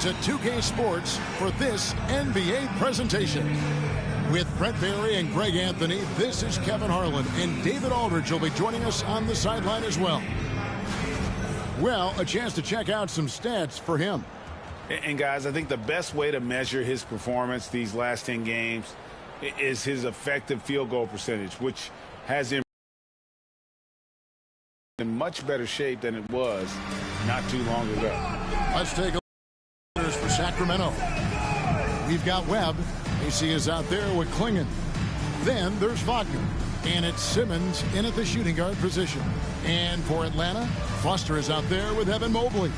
to 2K Sports for this NBA presentation. With Brent Barry and Greg Anthony, this is Kevin Harlan, and David Aldridge will be joining us on the sideline as well. Well, a chance to check out some stats for him. And guys, I think the best way to measure his performance these last 10 games is his effective field goal percentage, which has him in much better shape than it was not too long ago. Let's take a look for Sacramento. We've got Webb. AC is out there with Klingon. Then there's Wagner. And it's Simmons in at the shooting guard position. And for Atlanta, Foster is out there with Evan Mobley.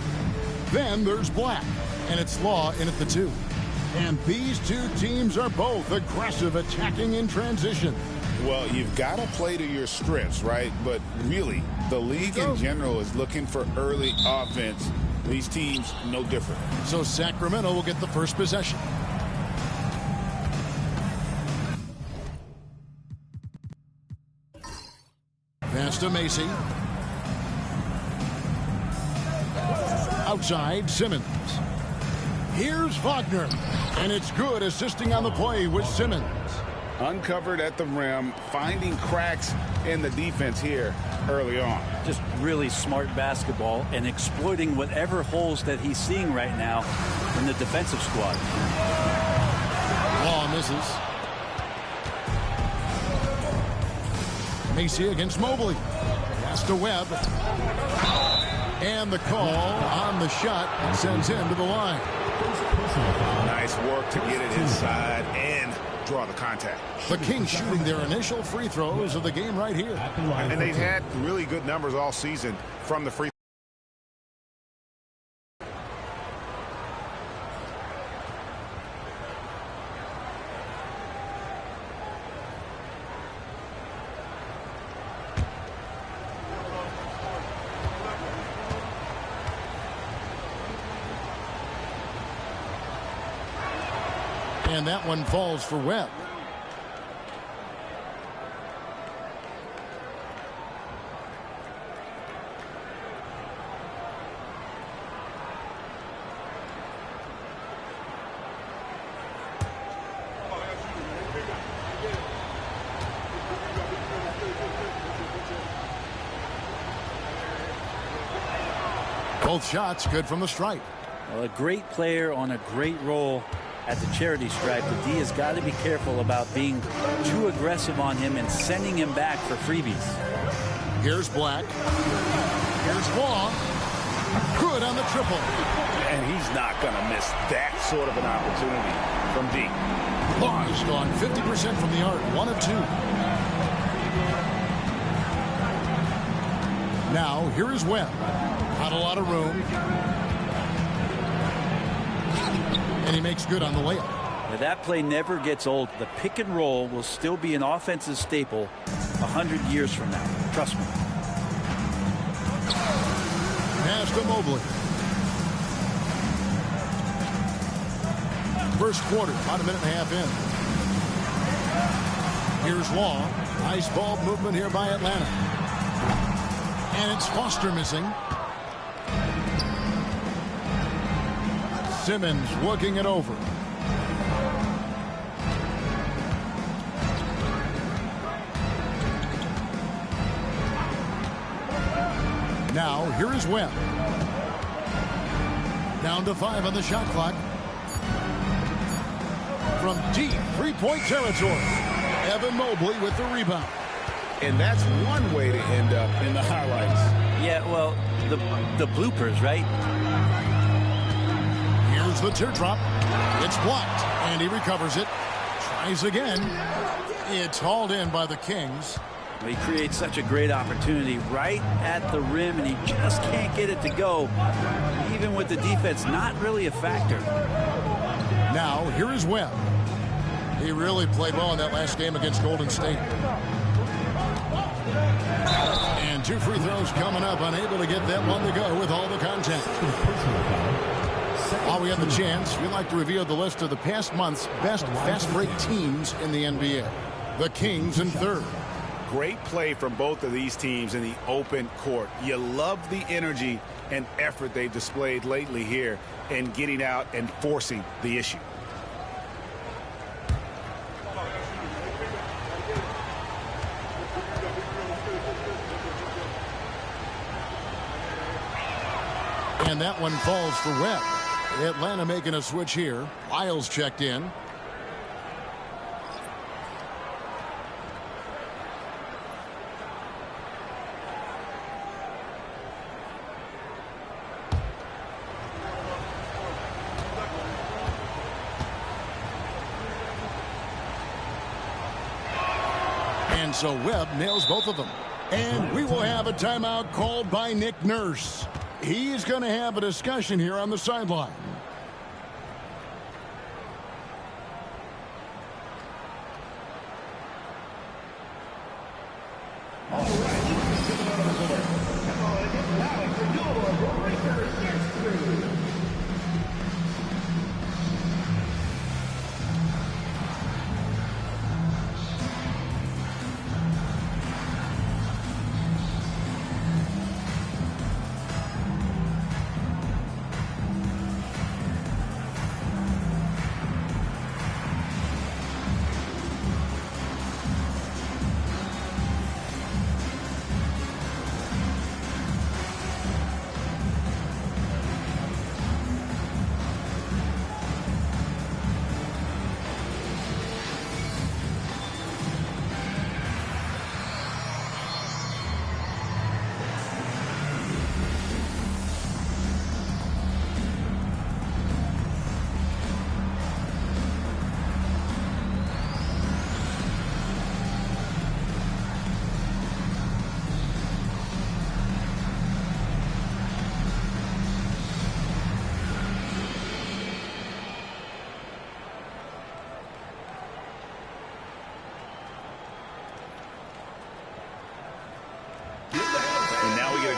Then there's Black. And it's Law in at the 2. And these two teams are both aggressive, attacking in transition. Well, you've got to play to your strengths, right? But really, the league in general is looking for early offense. These teams, no different. So Sacramento will get the first possession. Pass to Macy. Outside, Simmons. Here's Wagner. And it's good, assisting on the play with Simmons. Uncovered at the rim, finding cracks in the defense here early on. Just really smart basketball and exploiting whatever holes that he's seeing right now in the defensive squad. Law misses. Macy against Mobley. Pass to Webb. And the call on the shot sends him to the line. Nice work to get it inside and draw the contact. The Kings shooting their initial free throws of the game right here. And they've had really good numbers all season from the free. And that one falls for Webb. Both shots good from the stripe. Well, a great player on a great role at the charity stripe. The D has got to be careful about being too aggressive on him and sending him back for freebies. Here's Black. Here's Law. Good on the triple. And he's not going to miss that sort of an opportunity from deep. Law has gone 50% from the arc, 1 of 2. Now, here is Webb. Not a lot of room. And he makes good on the layup. Now, that play never gets old. The pick and roll will still be an offensive staple 100 years from now. Trust me. Pass to Mobley. First quarter, about a minute and a half in. Here's Law. Nice ball movement here by Atlanta. And it's Foster missing. Simmons working it over. Now, here is Webb. Down to 5 on the shot clock. From deep three-point territory, Evan Mobley with the rebound. And that's one way to end up in the highlights. Yeah, well, the bloopers, right? Here's the teardrop. It's blocked, and he recovers it. Tries again. It's hauled in by the Kings. He creates such a great opportunity right at the rim, and he just can't get it to go. Even with the defense not really a factor. Now, here is Webb. He really played well in that last game against Golden State. And 2 free throws coming up, unable to get that one to go with all the contact. While we have the chance, we'd like to reveal the list of the past month's best fast break teams in the NBA. The Kings in 3rd. Great play from both of these teams in the open court. You love the energy and effort they've displayed lately here in getting out and forcing the issue. And that one falls for Webb. Atlanta making a switch here. Lyles checked in. And so Webb nails both of them. And we will have a timeout called by Nick Nurse. He's going to have a discussion here on the sideline.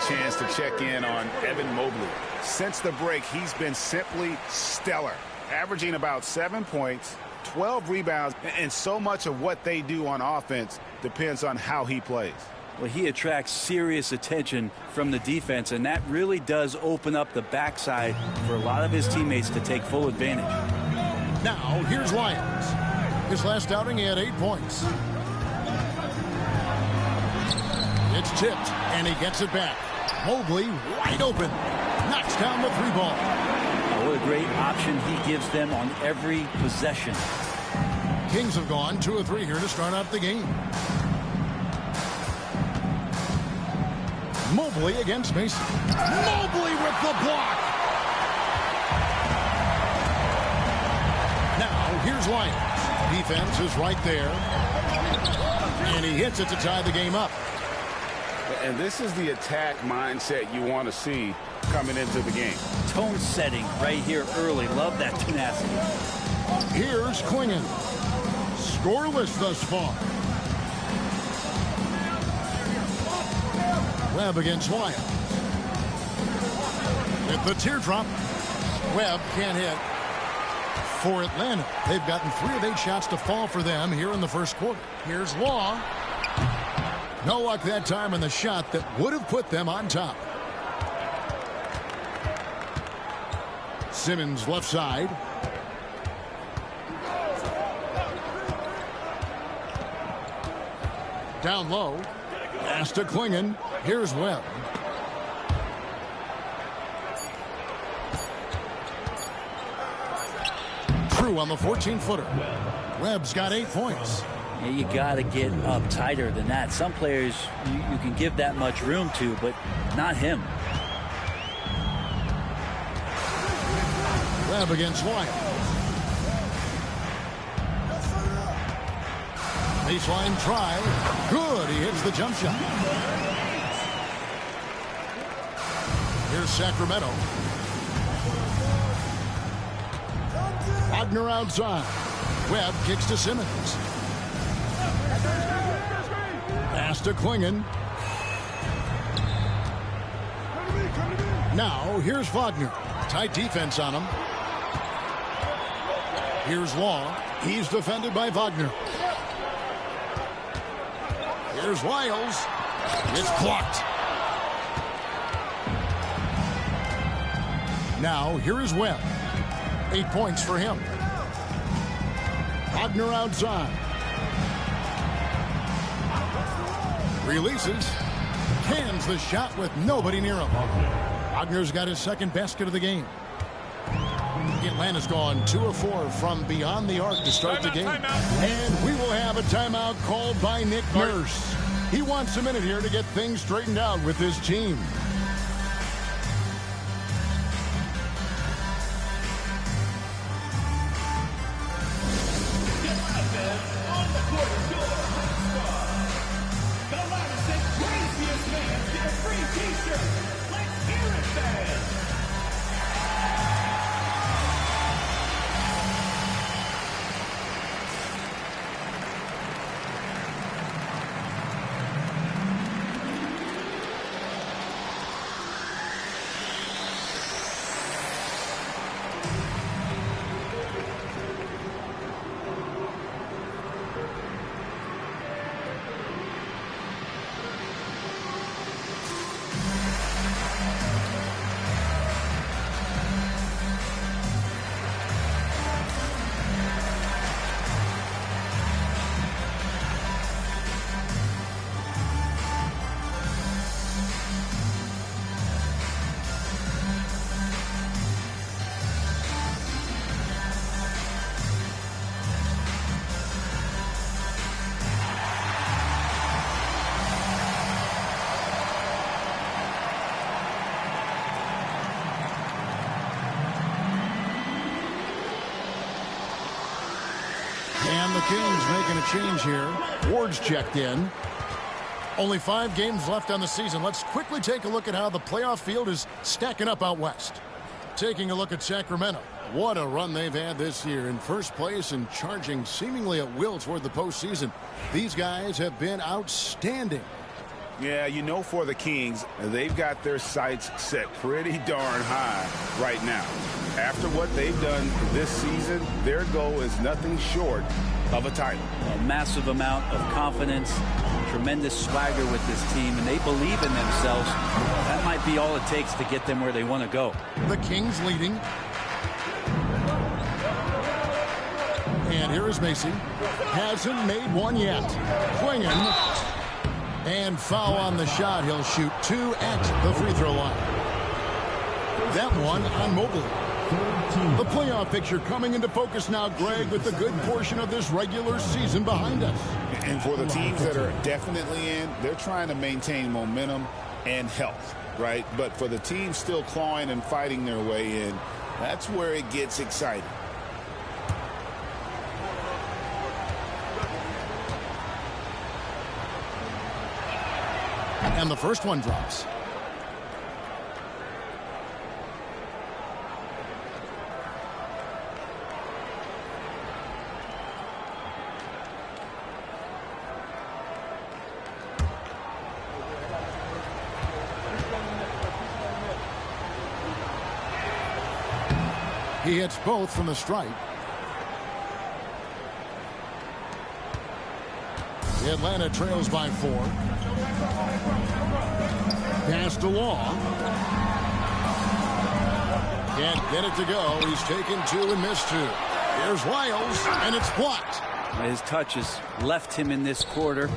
Chance to check in on Evan Mobley. Since the break, he's been simply stellar, averaging about 7 points, 12 rebounds, and so much of what they do on offense depends on how he plays. Well, he attracts serious attention from the defense, and that really does open up the backside for a lot of his teammates to take full advantage. Now, here's Lyles. His last outing, he had 8 points. It's tipped, and he gets it back. Mobley wide open. Knocks down the 3-ball. Oh, what a great option he gives them on every possession. Kings have gone 2 of 3 here to start out the game. Mobley against Mason. Mobley with the block. Now, here's Lyles. Defense is right there. And he hits it to tie the game up. And this is the attack mindset you want to see coming into the game. Tone setting right here early. Love that tenacity. Here's Klingon. Scoreless thus far. Webb against Wyatt. With the teardrop. Webb can't hit. For Atlanta, they've gotten 3 of 8 shots to fall for them here in the first quarter. Here's Law. No luck that time on the shot that would have put them on top. Simmons left side. Down low. Pass to Klingon. Here's Webb. True on the 14-footer. Webb's got 8 points. Yeah, you got to get up tighter than that. Some players you can give that much room to, but not him. Webb against Wyatt. Baseline try. Good. He hits the jump shot. Here's Sacramento. Wagner outside. Webb kicks to Simmons. Pass to Klingon. Now, here's Wagner. Tight defense on him. Here's Law. He's defended by Wagner. Here's Lyles. It's blocked. Now, here is Webb. 8 points for him. Wagner outside. Releases. Cans the shot with nobody near him. Wagner's got his second basket of the game. Atlanta's gone 2 of 4 from beyond the arc to start the game. And we will have a timeout called by Nick Nurse. He wants a minute here to get things straightened out with his team. And the Kings making a change here. Ward's checked in. Only 5 games left on the season. Let's quickly take a look at how the playoff field is stacking up out west. Taking a look at Sacramento. What a run they've had this year. In first place and charging seemingly at will toward the postseason. These guys have been outstanding. Yeah, you know, for the Kings, they've got their sights set pretty darn high right now. After what they've done this season, their goal is nothing short of a title. A massive amount of confidence, tremendous swagger with this team, and they believe in themselves. That might be all it takes to get them where they want to go. The Kings leading. And here is Macy. Hasn't made one yet. Klingon. And foul on the shot. He'll shoot 2 at the free throw line. That one on Mobley. The playoff picture coming into focus now, Greg, with a good portion of this regular season behind us. And for the teams that are definitely in, they're trying to maintain momentum and health, right? But for the teams still clawing and fighting their way in, that's where it gets exciting. And the first one drops. He hits both from the stripe. Atlanta trails by 4. Pass to Law. Can't get it to go. He's taken 2 and missed 2. Here's Lyles, and it's blocked. His touch has left him in this quarter.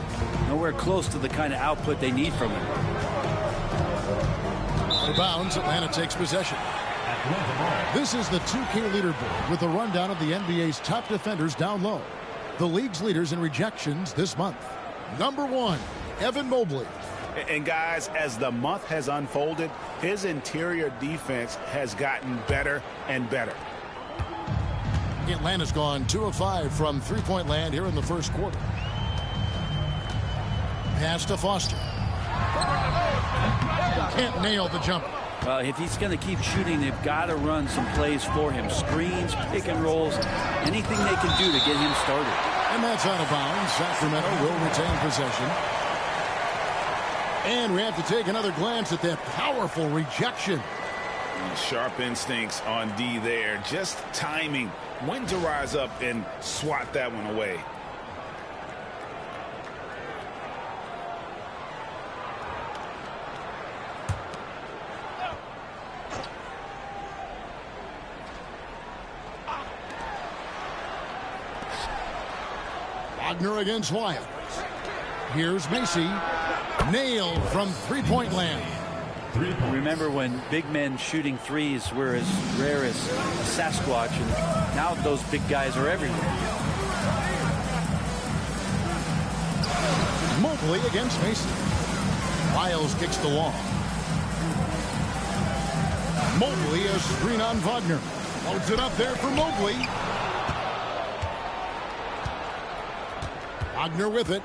Nowhere close to the kind of output they need from him. Out of bounds, Atlanta takes possession. This is the 2K leaderboard with a rundown of the NBA's top defenders down low. The league's leaders in rejections this month. Number 1, Evan Mobley. And guys, as the month has unfolded, his interior defense has gotten better and better. Atlanta's gone 2 of 5 from three-point land here in the first quarter. Pass to Foster. Can't nail the jumper. Well, if he's going to keep shooting, they've got to run some plays for him. Screens, pick and rolls, anything they can do to get him started. And that's out of bounds. Sacramento will retain possession. And we have to take another glance at that powerful rejection. Sharp instincts on D there. Just timing when to rise up and swat that one away. Wagner against Wyatt. Here's Macy. Nailed from three-point land. Remember when big men shooting threes were as rare as a Sasquatch, and now those big guys are everywhere. Mobley against Mason. Miles kicks the wall. Mobley a screen on Wagner. Loads it up there for Mobley. Wagner with it.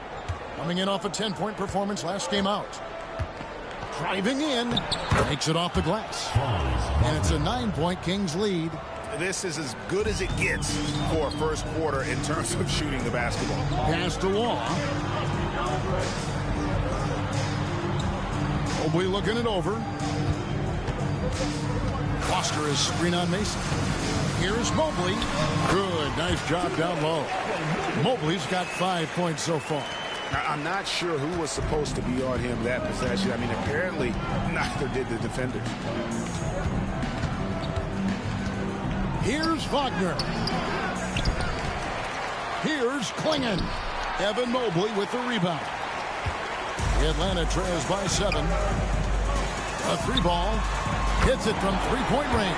Coming in off a 10-point performance last game out. Driving in. Takes it off the glass. And it's a 9-point Kings lead. This is as good as it gets for a first quarter in terms of shooting the basketball. Pass to Wall. Mobley looking it over. Foster is screen on Mason. Here's Mobley. Good. Nice job down low. Mobley's got 5 points so far. Now, I'm not sure who was supposed to be on him that possession. I mean, apparently neither did the defender. Here's Wagner. Here's Klingon. Evan Mobley with the rebound. Atlanta trails by 7. A three ball. Hits it from three-point range.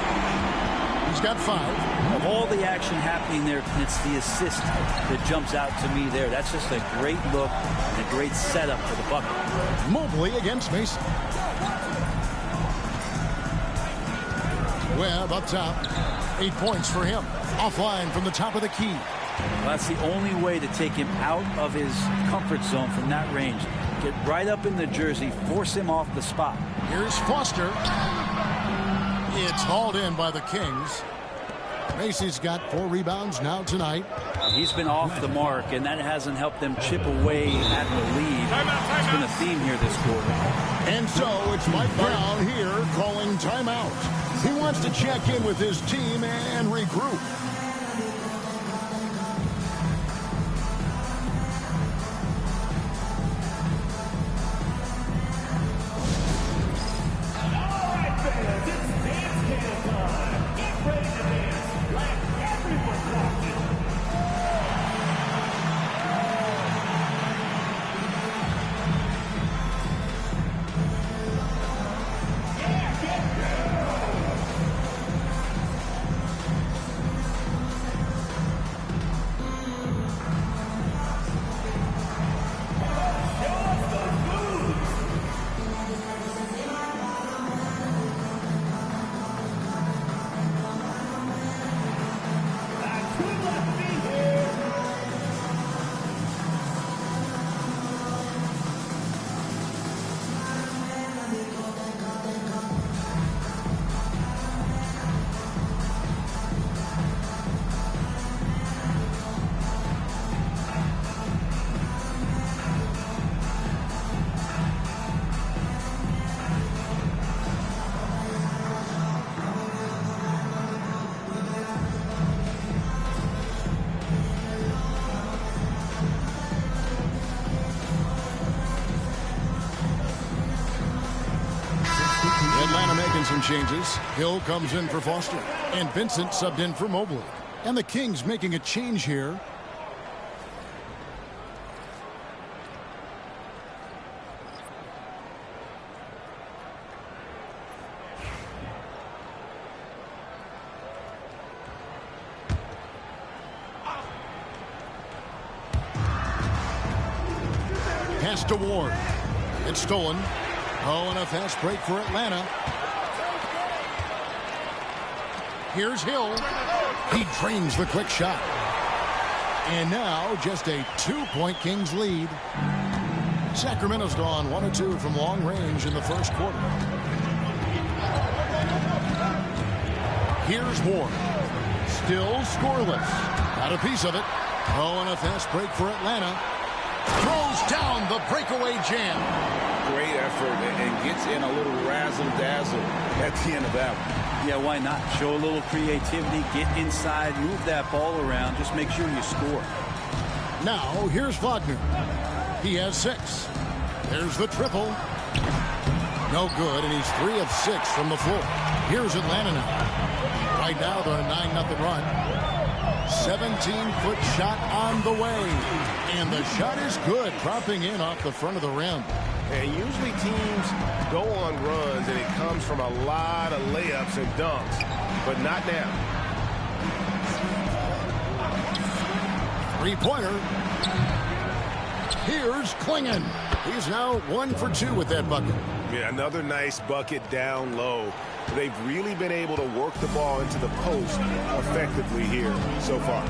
He's got 5. Of all the action happening there, it's the assist that jumps out to me there. That's just a great look and a great setup for the bucket. Mobley against Mason. Webb up top. 8 points for him. Offline from the top of the key. Well, that's the only way to take him out of his comfort zone from that range. Get right up in the jersey, force him off the spot. Here's Foster. It's hauled in by the Kings. Macy's got 4 rebounds now tonight. He's been off the mark, and that hasn't helped them chip away at the lead. It's been a theme here this quarter. And so it's Mike Brown here calling timeout. He wants to check in with his team and regroup. Atlanta making some changes. Hill comes in for Foster. And Vincent subbed in for Mobley. And the Kings making a change here. Pass to Ward. It's stolen. Oh, and a fast break for Atlanta. Here's Hill. He drains the quick shot. And now just a 2-point Kings lead. Sacramento's gone 1 of 2 from long range in the first quarter. Here's Ward. Still scoreless. Got a piece of it. Oh, and a fast break for Atlanta. Throws down the breakaway jam. Great effort and gets in a little razzle-dazzle at the end of that one. Yeah, why not? Show a little creativity, get inside, move that ball around, just make sure you score. Now, here's Wagner. He has 6. There's the triple. No good, and he's 3 of 6 from the floor. Here's Atlanta now. Right now, they're on a 9-0 run. 17-foot shot on the way. And the shot is good, dropping in off the front of the rim. And usually teams go on runs, and it comes from a lot of layups and dunks, but not now. Three-pointer. Here's Klingon. He's now 1 for 2 with that bucket. Yeah, another nice bucket down low. They've really been able to work the ball into the post effectively here so far.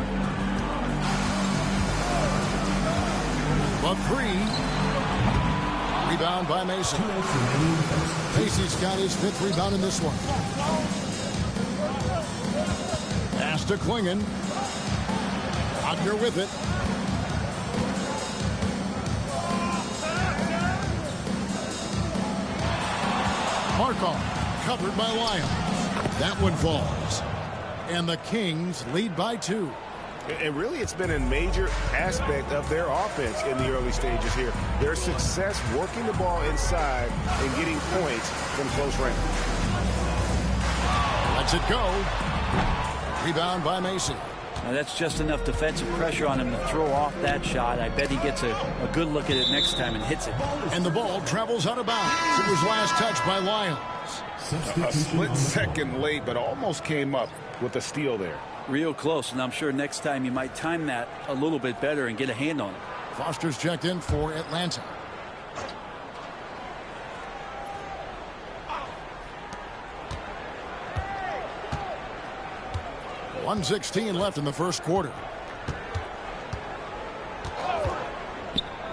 But 3. Rebound by Mason. Macy's got his 5th rebound in this one. Pass to Klingon. Wagner with it. Markov covered by Lyons. That one falls. And the Kings lead by 2. And really, it's been a major aspect of their offense in the early stages here. Their success working the ball inside and getting points from close range. Lets it go. Rebound by Mason. Now that's just enough defensive pressure on him to throw off that shot. I bet he gets a good look at it next time and hits it. And the ball travels out of bounds. It was last touched by Lyons. A split second late, but almost came up with a steal there. Real close, and I'm sure next time you might time that a little bit better and get a hand on it. Foster's checked in for Atlanta. .116 left in the first quarter.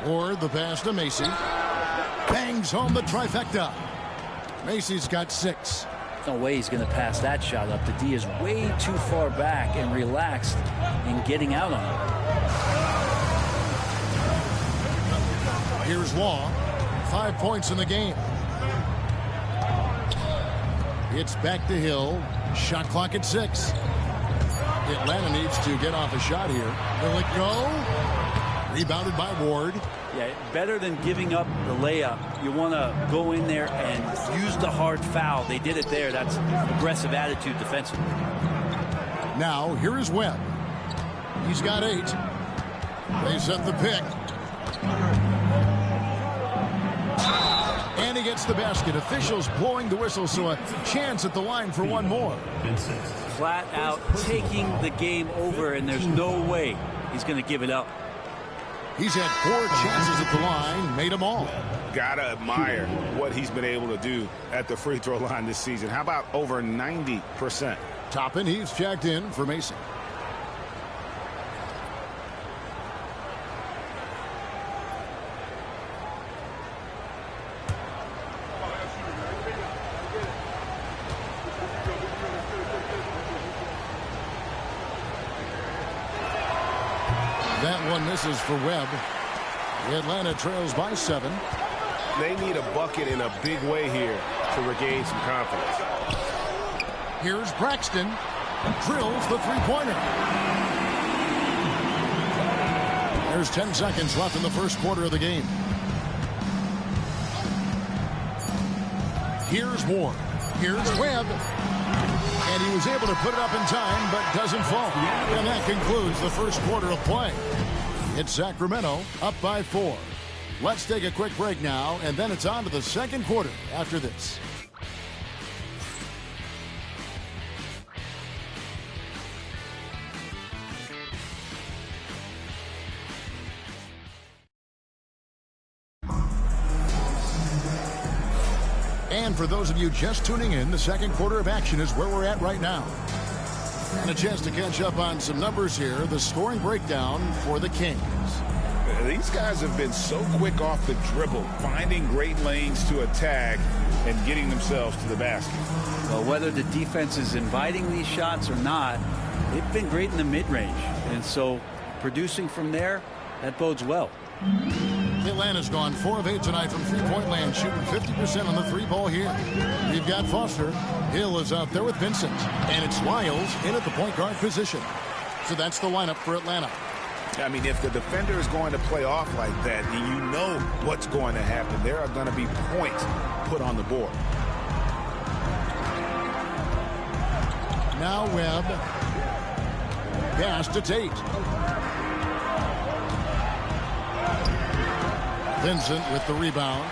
Ward the pass to Macy. Bangs home the trifecta. Macy's got 6. No way he's going to pass that shot up. The D is way too far back and relaxed in getting out on it. Here's Law. 5 points in the game. It's back to Hill. Shot clock at 6. Atlanta needs to get off a shot here. Will it go? Rebounded by Ward. Yeah, better than giving up the layup. You want to go in there and use the hard foul. They did it there. That's aggressive attitude defensively. Now, here is Webb. He's got 8. They set the pick. And he gets the basket. Officials blowing the whistle, so a chance at the line for one more. Flat out taking the game over, and there's no way he's going to give it up. He's had 4 chances at the line, made them all. Gotta admire what he's been able to do at the free throw line this season. How about over 90%? Toppin, he's checked in for Mason. That one misses for Webb. Atlanta trails by 7. They need a bucket in a big way here to regain some confidence. Here's Braxton. Drills the three-pointer. There's 10 seconds left in the first quarter of the game. Here's Ward. Here's Webb. And he was able to put it up in time, but doesn't fall. And that concludes the first quarter of play. It's Sacramento up by 4. Let's take a quick break now, and then it's on to the second quarter after this. And for those of you just tuning in, the second quarter of action is where we're at right now. And a chance to catch up on some numbers here. The scoring breakdown for the Kings. These guys have been so quick off the dribble, finding great lanes to attack and getting themselves to the basket. Well, whether the defense is inviting these shots or not, they've been great in the mid-range. And so producing from there, that bodes well. Atlanta's gone 4 of 8 tonight from three-point land, shooting 50% on the 3-ball here. We've got Foster. Hill is out there with Vincent. And it's Lyles in at the point guard position. So that's the lineup for Atlanta. I mean, if the defender is going to play off like that, then you know what's going to happen. There are going to be points put on the board. Now Webb. pass to Tate. Vincent with the rebound.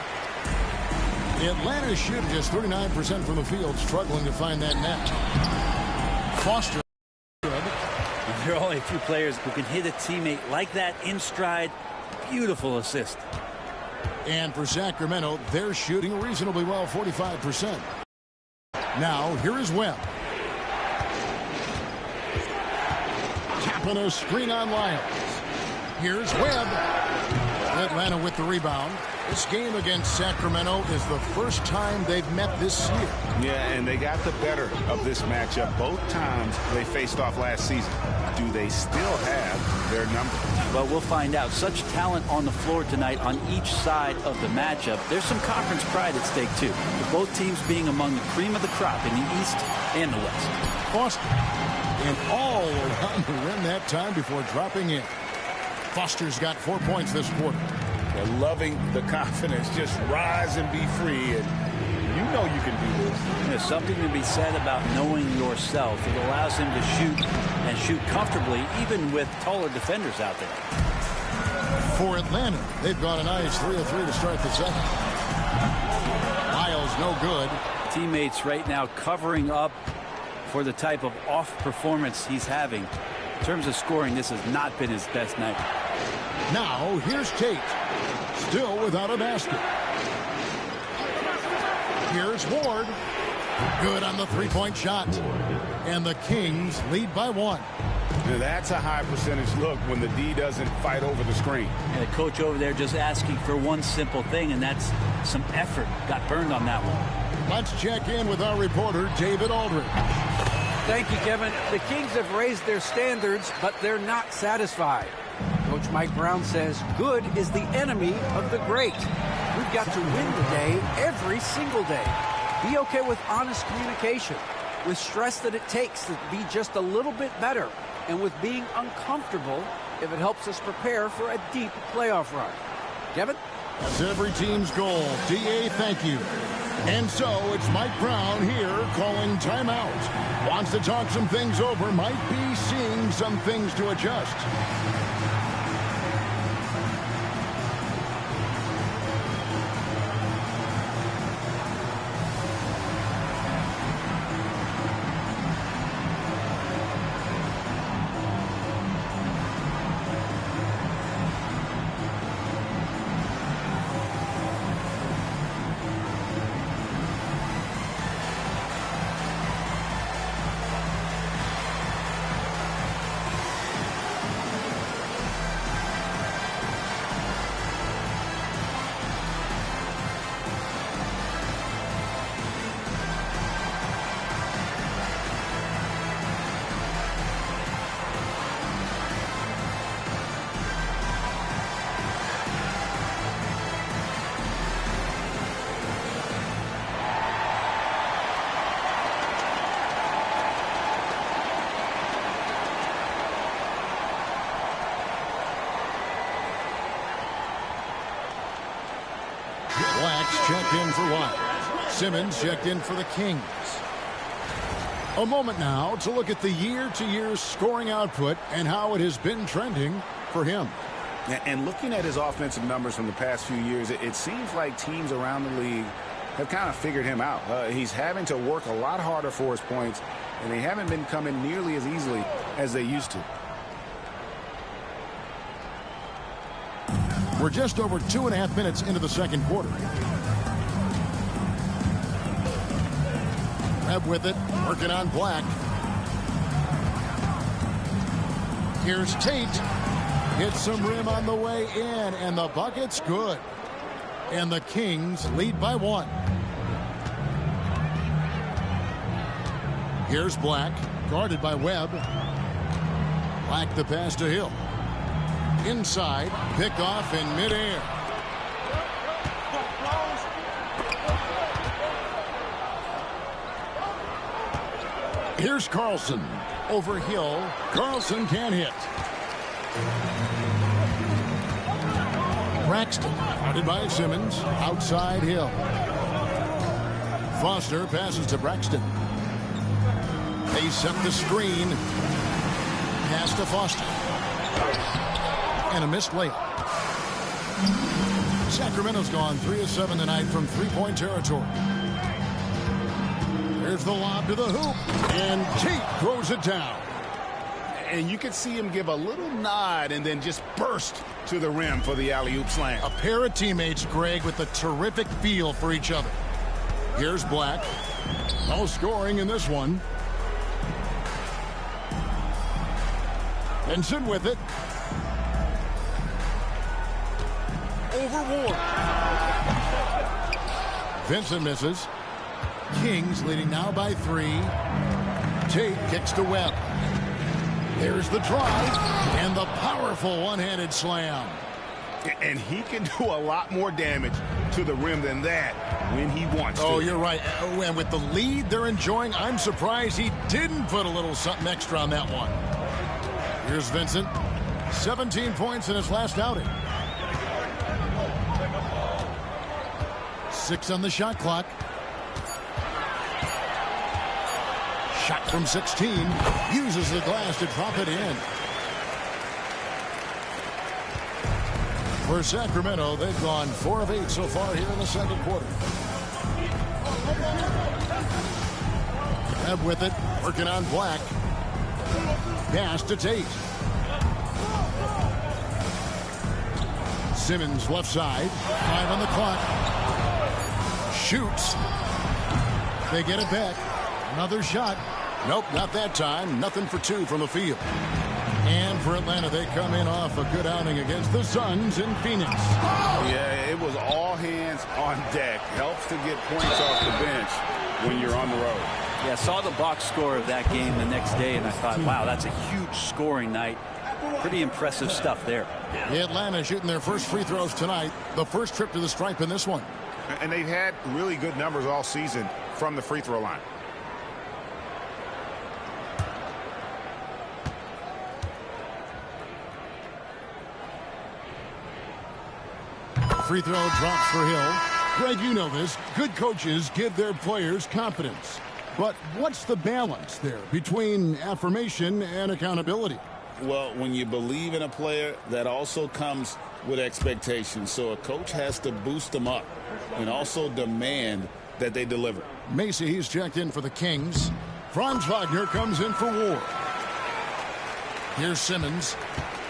Atlanta shooting just 39% from the field, struggling to find that net. Foster. There are only a few players who can hit a teammate like that in stride. Beautiful assist. And for Sacramento, they're shooting reasonably well, 45%. Now, here is Webb. Tapping a screen on Lyles. Here's Webb. Atlanta with the rebound. This game against Sacramento is the first time they've met this year. Yeah, and they got the better of this matchup both times they faced off last season. Do they still have their number? Well, we'll find out. Such talent on the floor tonight on each side of the matchup. There's some conference pride at stake, too, with both teams being among the cream of the crop in the East and the West. Foster, and all around the rim that time before dropping in. Foster's got 4 points this quarter. They're loving the confidence. Just rise and be free, and you know you can do this. There's something to be said about knowing yourself. It allows him to shoot and shoot comfortably, even with taller defenders out there. For Atlanta, they've got a nice 3 of 3 to start the second. Lyles no good. Teammates right now covering up for the type of off performance he's having. In terms of scoring, this has not been his best night. Now, here's Tate. Still without a basket. Here's Ward. Good on the three-point shot. And the Kings lead by 1. Now that's a high percentage look when the D doesn't fight over the screen. And the coach over there just asking for one simple thing, and that's some effort. Got burned on that one. Let's check in with our reporter, David Aldridge. Thank you, Kevin. The Kings have raised their standards, but they're not satisfied. Coach Mike Brown says good is the enemy of the great. We've got to win the day every single day. Be okay with honest communication, with stress that it takes to be just a little bit better, and with being uncomfortable if it helps us prepare for a deep playoff run. Kevin? That's every team's goal. D.A., thank you. And so it's Mike Brown here calling timeout. Wants to talk some things over, might be seeing some things to adjust. Blacks checked in for White. Simmons checked in for the Kings. A moment now to look at the year-to-year scoring output and how it has been trending for him. And looking at his offensive numbers from the past few years, it seems like teams around the league have kind of figured him out. He's having to work a lot harder for his points, and they haven't been coming nearly as easily as they used to. We're just over 2.5 minutes into the second quarter. Webb with it, working on Black. Here's Tate. Hits some rim on the way in, and the bucket's good. And the Kings lead by 1. Here's Black, guarded by Webb. Black the pass to Hill. Inside, pick off in midair. Here's Carlson. Over Hill. Carlson can't hit. Braxton, guarded by Simmons. Outside Hill. Foster passes to Braxton. They set the screen. Pass Pass to Foster. And a missed layup. Sacramento's gone 3 of 7 tonight from three-point territory. Here's the lob to the hoop. And Tate throws it down. And you could see him give a little nod and then just burst to the rim for the alley-oop slam. A pair of teammates, Greg, with a terrific feel for each other. Here's Black. No scoring in this one. Benson with it. Over Ward. Vincent misses. Kings leading now by 3. Tate kicks to Webb. There's the drive and the powerful one-handed slam. And he can do a lot more damage to the rim than that when he wants to. Oh, you're right. And with the lead they're enjoying, I'm surprised he didn't put a little something extra on that one. Here's Vincent. 17 points in his last outing. 6 on the shot clock. Shot from 16. Uses the glass to drop it in. For Sacramento, they've gone 4 of 8 so far here in the second quarter. Webb with it, working on Black. Pass to Tate. Simmons left side. 5 on the clock. Shoots. They get it back. Another shot. Nope, not that time. Nothing for 2 from the field. And for Atlanta, they come in off a good outing against the Suns in Phoenix. Yeah, it was all hands on deck. Helps to get points off the bench when you're on the road. Yeah, saw the box score of that game the next day, and I thought, wow, that's a huge scoring night. Pretty impressive stuff there. Atlanta shooting their first free throws tonight. The first trip to the stripe in this one. And they've had really good numbers all season from the free throw line. Free throw drops for Hill. Greg, you know this. Good coaches give their players confidence. But what's the balance there between affirmation and accountability? Well, when you believe in a player, that also comes with expectations. So a coach has to boost them up and also demand that they deliver. Macy, he's checked in for the Kings. Franz Wagner comes in for Ward. Here's Simmons.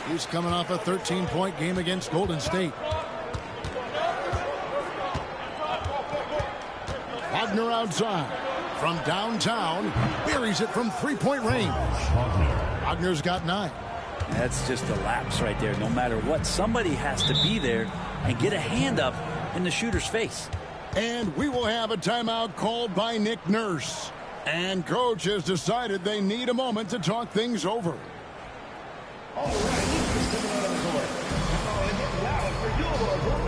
He's coming off a 13-point game against Golden State. Wagner outside. From downtown, buries it from three-point range. Wagner's got 9. That's just a lapse right there. No matter what, somebody has to be there and get a hand up in the shooter's face. And we will have a timeout called by Nick Nurse. And coach has decided they need a moment to talk things over. All right, he's coming out of the court. Oh, and get loud for your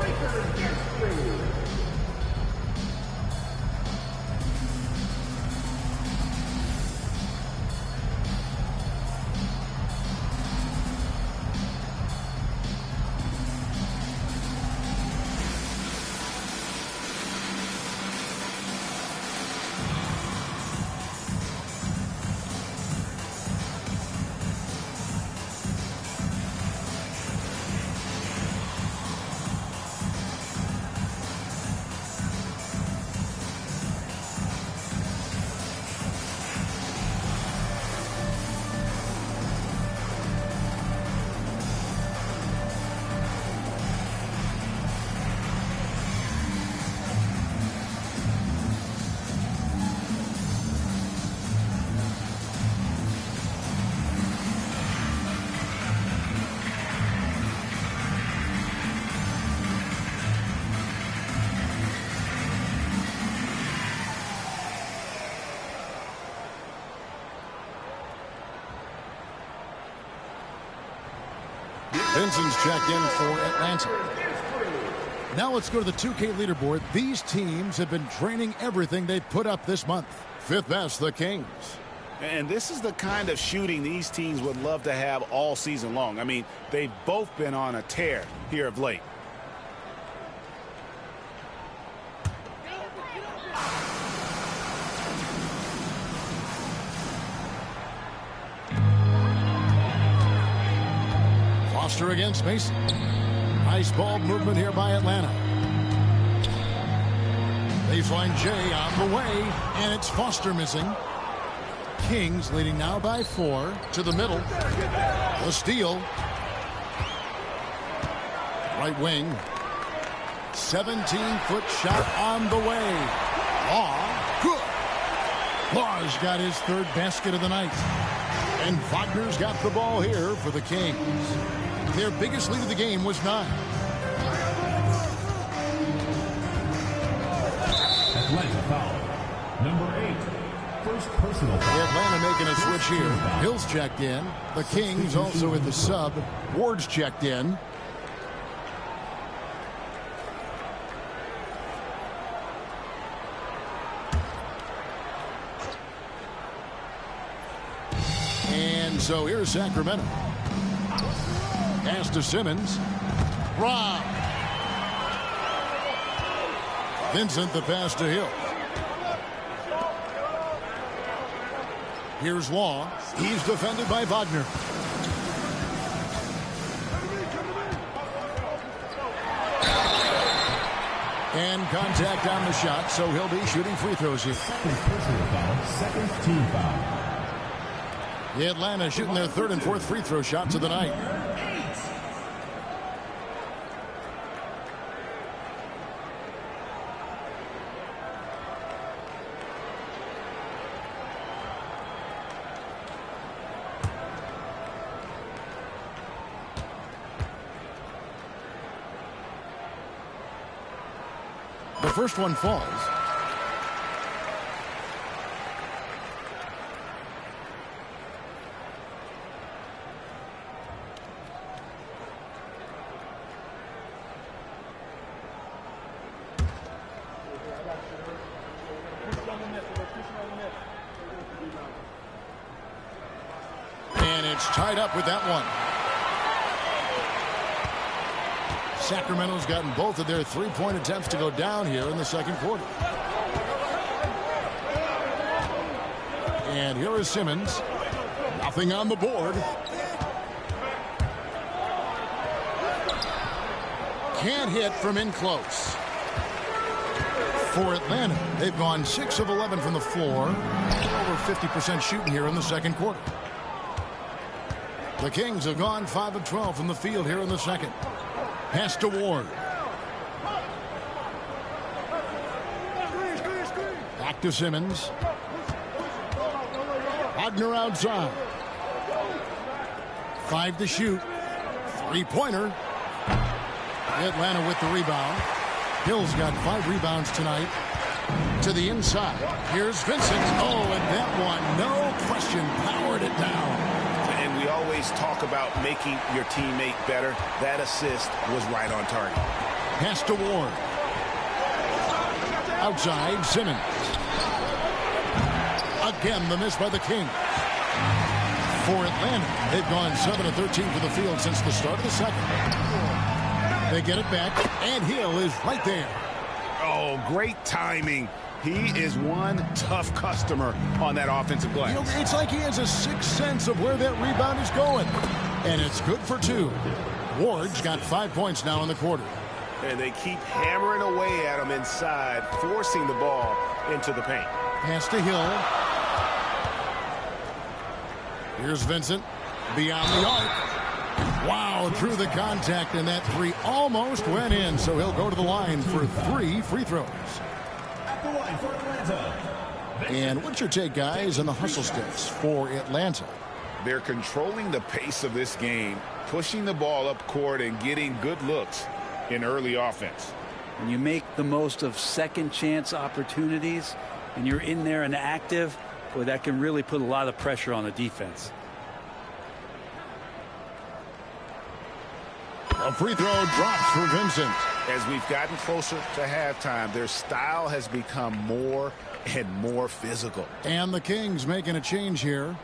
Lakers history. Benson's checked in for Atlanta. Now let's go to the 2K leaderboard. These teams have been draining everything they put up this month. 5th best, the Kings. And this is the kind of shooting these teams would love to have all season long. I mean, they've both been on a tear here of late. Foster against Mason. Nice ball movement here by Atlanta. They find Jay on the way, and it's Foster missing. Kings leading now by 4 to the middle. The steal. Right wing. 17-foot shot on the way. Law, good. Law's got his third basket of the night. And Wagner's got the ball here for the Kings. Their biggest lead of the game was 9. Atlanta foul. Number 8. First personal foul. Atlanta making a switch here. Hill's checked in. The Kings also with the sub. Ward's checked in. And so here's Sacramento. Pass to Simmons. Rob. Vincent the pass to Hill. Here's Law. He's defended by Wagner. And contact on the shot, so he'll be shooting free throws here. Second personal foul. Second team foul. Atlanta shooting their third and fourth free throw shots of the night. The first one falls. And it's tied up with that one. Sacramento's gotten both of their three-point attempts to go down here in the second quarter. And here is Simmons. Nothing on the board. Can't hit from in close. For Atlanta, they've gone 6 of 11 from the floor. Over 50% shooting here in the second quarter. The Kings have gone 5 of 12 from the field here in the second. Pass to Ward. Back to Simmons. Wagner outside. 5 to shoot. Three-pointer. Atlanta with the rebound. Hill's got 5 rebounds tonight. To the inside. Here's Vincent. Oh, and that one, no question, powered it down. And we always talk about making your teammate better. That assist was right on target. Pass to Ward. Outside, Simmons. Again, the miss by the Kings. For Atlanta, they've gone 7 of 13 for the field since the start of the second. They get it back, and Hill is right there. Oh, great timing. He is one tough customer on that offensive glass. You know, it's like he has a sixth sense of where that rebound is going. And it's good for 2. Ward's got 5 points now in the quarter. And they keep hammering away at him inside, forcing the ball into the paint. Pass to Hill. Here's Vincent. Beyond the arc. Wow, through the contact, and that 3 almost went in. So he'll go to the line for 3 free throws. At the line for Atlanta. And what's your take, guys, on the hustle sticks for Atlanta? They're controlling the pace of this game, pushing the ball up court and getting good looks in early offense. When you make the most of second chance opportunities and you're in there and active, boy, that can really put a lot of pressure on the defense. A free throw drops for Vincent. As we've gotten closer to halftime, their style has become more and more physical. And the Kings making a change here.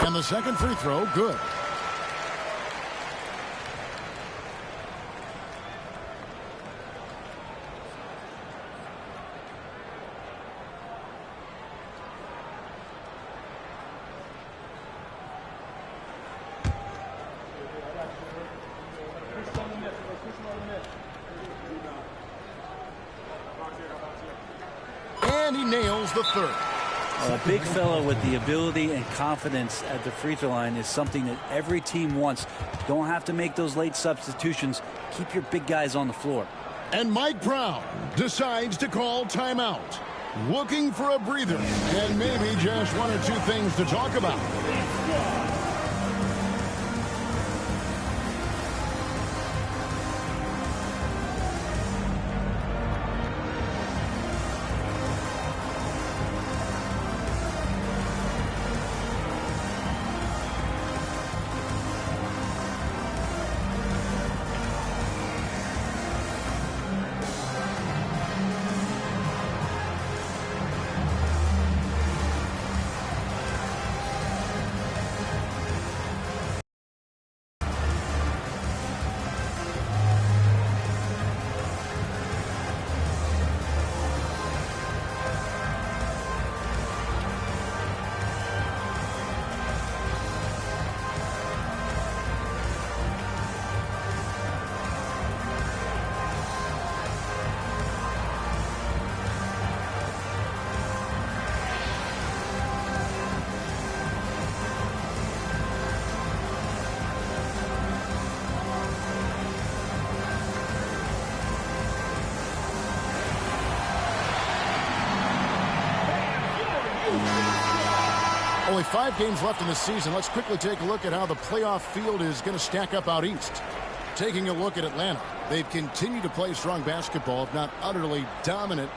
And the second free throw, good. And he nails the third. A big fellow with the ability and confidence at the free throw line is something that every team wants. Don't have to make those late substitutions. Keep your big guys on the floor. And Mike Brown decides to call timeout. Looking for a breather and maybe just one or two things to talk about. Only 5 games left in the season. Let's quickly take a look at how the playoff field is going to stack up out east. Taking a look at Atlanta, they've continued to play strong basketball, if not utterly dominant,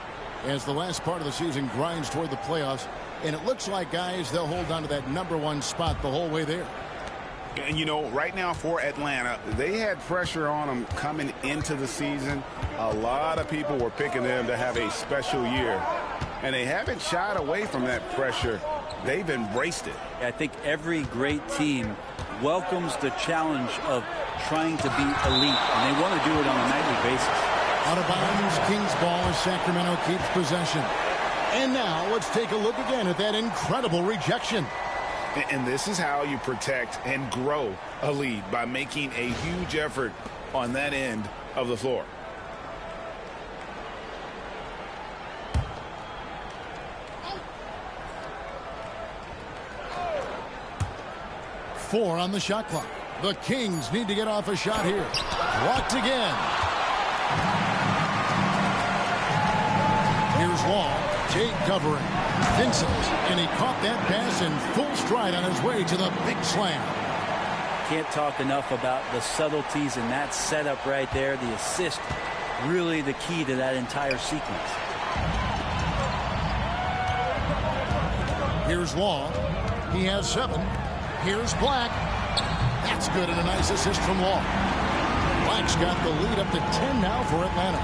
as the last part of the season grinds toward the playoffs. And it looks like, guys, they'll hold on to that #1 spot the whole way there. And, you know, right now for Atlanta, they had pressure on them coming into the season. A lot of people were picking them to have a special year. And they haven't shied away from that pressure. They've embraced it. I think every great team welcomes the challenge of trying to be elite, and they want to do it on a nightly basis. Out of bounds, Kings ball as Sacramento keeps possession. And now let's take a look again at that incredible rejection. And this is how you protect and grow a lead, by making a huge effort on that end of the floor. Four on the shot clock. The Kings need to get off a shot here. Blocked again. Here's Wall. Tate covering. Vincent. And he caught that pass in full stride on his way to the big slam. Can't talk enough about the subtleties in that setup right there. The assist, really the key to that entire sequence. Here's Long. He has 7. Here's Black. That's good, and a nice assist from Long. Black's got the lead up to 10 now for Atlanta.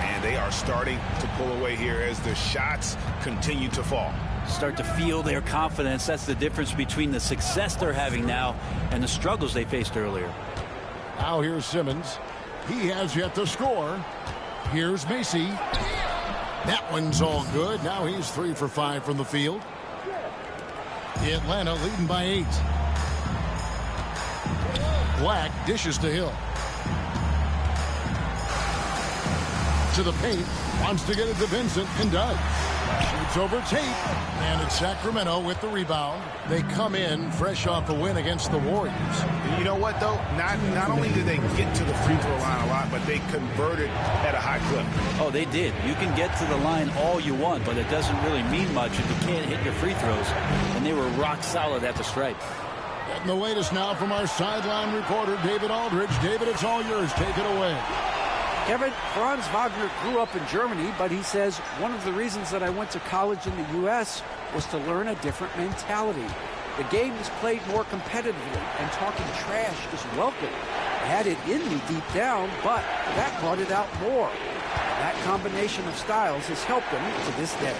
And they are starting to pull away here as the shots continue to fall. Start to feel their confidence. That's the difference between the success they're having now and the struggles they faced earlier. Now here's Simmons. He has yet to score. Here's Macy. That one's all good. Now he's 3 for 5 from the field. Atlanta leading by 8. Black dishes to Hill. To the paint. Wants to get it to Vincent and does. Shoots over Tate. And it's Sacramento with the rebound. They come in fresh off a win against the Warriors. You know what, though? Not only did they get to the free throw line a lot, but they converted at a high clip. Oh, they did. You can get to the line all you want, but it doesn't really mean much if you can't hit your free throws. And they were rock solid at the stripe. Getting the latest now from our sideline reporter, David Aldridge. David, it's all yours. Take it away. Kevin, Franz Wagner grew up in Germany, but he says one of the reasons that I went to college in the U.S. was to learn a different mentality. The game is played more competitively, and talking trash is welcome. I had it in me deep down, but that brought it out more. That combination of styles has helped him to this day.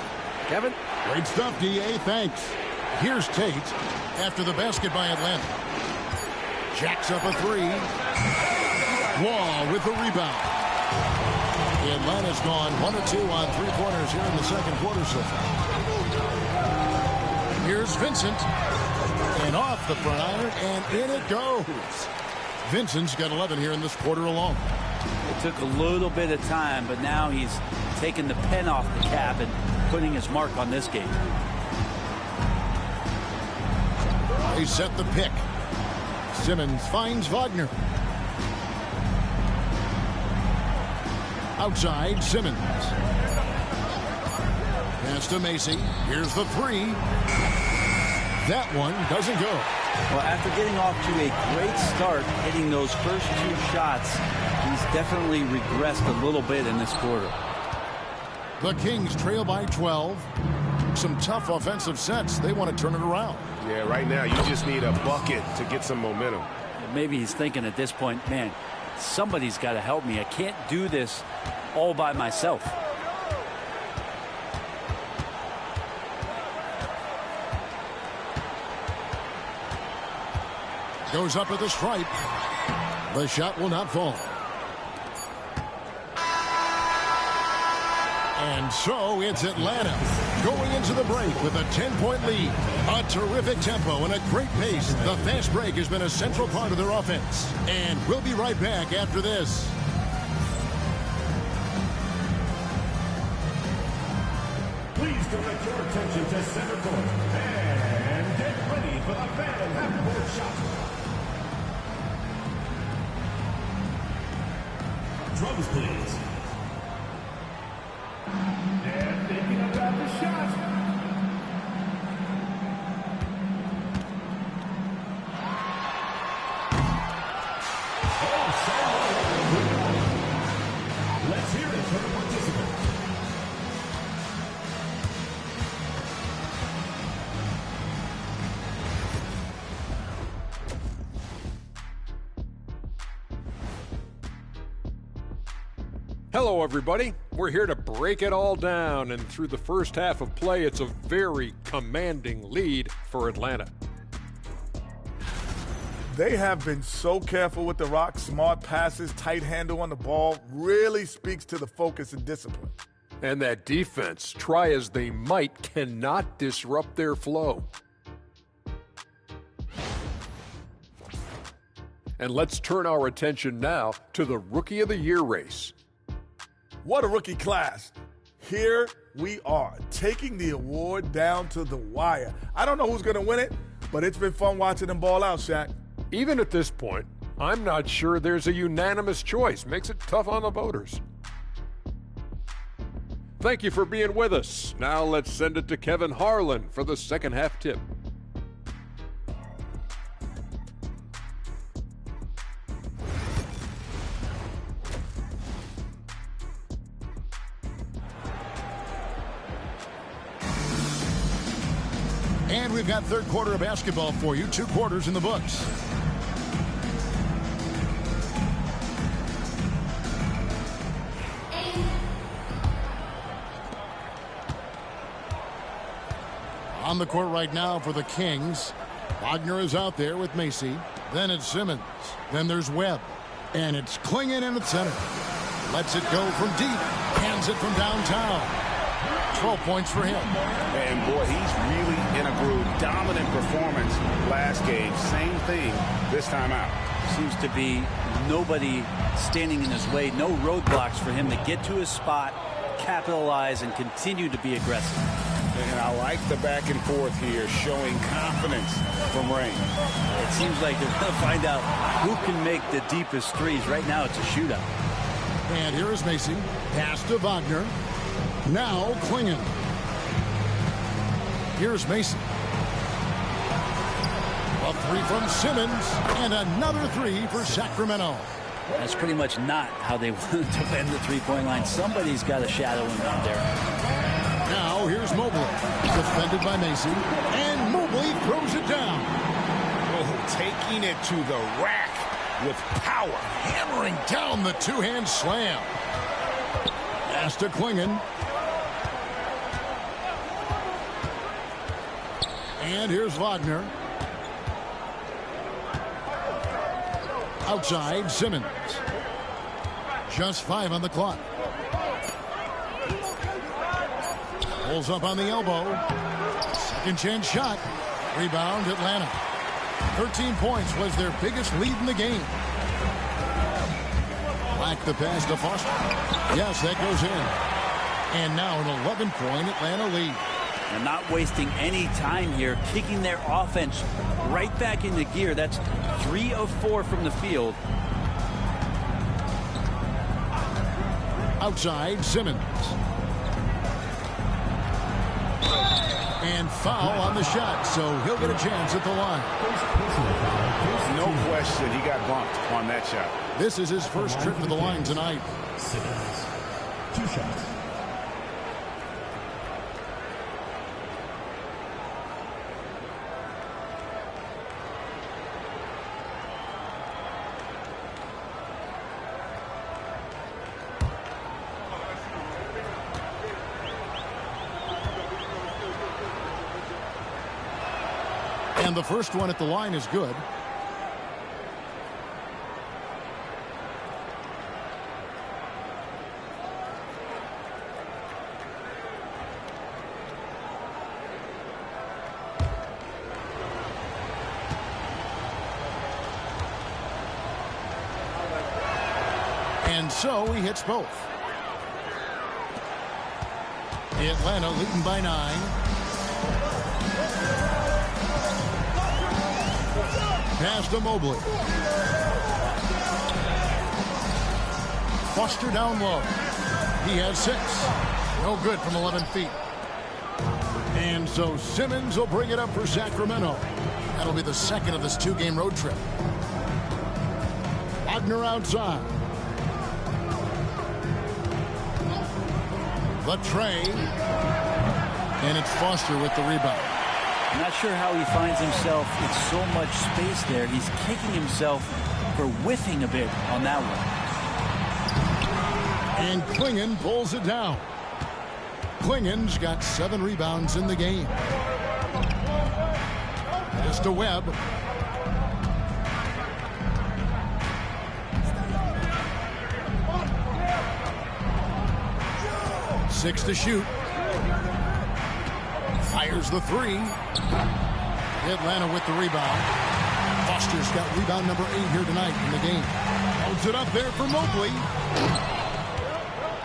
Kevin? Great stuff, D.A. Thanks. Here's Tate after the basket by Atlanta. Jacks up a 3. Wall with the rebound. Atlanta's gone 1 of 2 on 3-pointers here in the second quarter so far. Here's Vincent. And off the front iron, and in it goes. Vincent's got 11 here in this quarter alone. It took a little bit of time, but now he's taking the pen off the cap and putting his mark on this game. They set the pick. Simmons finds Wagner. Outside, Simmons. Pass to Macy. Here's the three. That one doesn't go. Well, after getting off to a great start, hitting those first two shots, he's definitely regressed a little bit in this quarter. The Kings trail by 12. Some tough offensive sets. They want to turn it around. Yeah, right now you just need a bucket to get some momentum. Maybe he's thinking at this point, man, somebody's got to help me. I can't do this all by myself. Goes up at the stripe. The shot will not fall. And so it's Atlanta going into the break with a 10-point lead. A terrific tempo and a great pace. The fast break has been a central part of their offense. And we'll be right back after this. Please direct your attention to center court and get ready for the fan half-court shot. Drums, please. And thinking about the shot. Let's hear it for the participant. Hello, everybody. We're here to break it all down, and through the first half of play, it's a very commanding lead for Atlanta. They have been so careful with the rock. Smart passes, tight handle on the ball, really speaks to the focus and discipline. And that defense, try as they might, cannot disrupt their flow. And let's turn our attention now to the Rookie of the Year race. What a rookie class. Here we are, taking the award down to the wire. I don't know who's going to win it, but it's been fun watching them ball out, Shaq. Even at this point, I'm not sure there's a unanimous choice. Makes it tough on the voters. Thank you for being with us. Now let's send it to Kevin Harlan for the second half tip. And we've got third quarter of basketball for you. 2 quarters in the books. On the court right now for the Kings. Wagner is out there with Macy. Then it's Simmons. Then there's Webb. And it's Clingan in the center. Lets it go from deep. Hands it from downtown. 12 points for him. And boy, he's really in a groove. Dominant performance last game. Same thing this time out. Seems to be nobody standing in his way. No roadblocks for him to get to his spot, capitalize, and continue to be aggressive. And I like the back and forth here, showing confidence from Rain. It seems like they're going to find out who can make the deepest threes. Right now, it's a shootout. And here is Macy. Pass to Wagner. Now Clingan. Here's Mason. A three from Simmons. And another three for Sacramento. That's pretty much not how they wanted to defend the three-point line. Somebody's got a shadow him out there. Now here's Mobley. Defended by Macy. And Mobley throws it down. Oh, taking it to the rack with power. Hammering down the two-hand slam. Pass to Clingan. And here's Wagner. Outside, Simmons. Just 5 on the clock. Pulls up on the elbow. Second chance shot. Rebound, Atlanta. 13 points was their biggest lead in the game. Back the pass to Foster. Yes, that goes in. And now an 11-point Atlanta lead. And not wasting any time here, kicking their offense right back into gear. That's 3 of 4 from the field. Outside, Simmons. And foul on the shot, so he'll get a chance at the line. No question he got bumped on that shot. This is his first trip to the line tonight. Simmons. 2 shots. And the first one at the line is good. And so he hits both. Atlanta leading by 9. Pass to Mobley. Foster down low. He has 6. No good from 11 feet. And so Simmons will bring it up for Sacramento. That'll be the second of this 2-game road trip. Wagner outside. The tray. And it's Foster with the rebound. I'm not sure how he finds himself in so much space there. He's kicking himself for whiffing a bit on that one. And Klingon pulls it down. Klingon's got 7 rebounds in the game. Just a Webb. Six to shoot. Fires the 3. Atlanta with the rebound. Foster's got rebound number 8 here tonight in the game. Holds it up there for Mobley.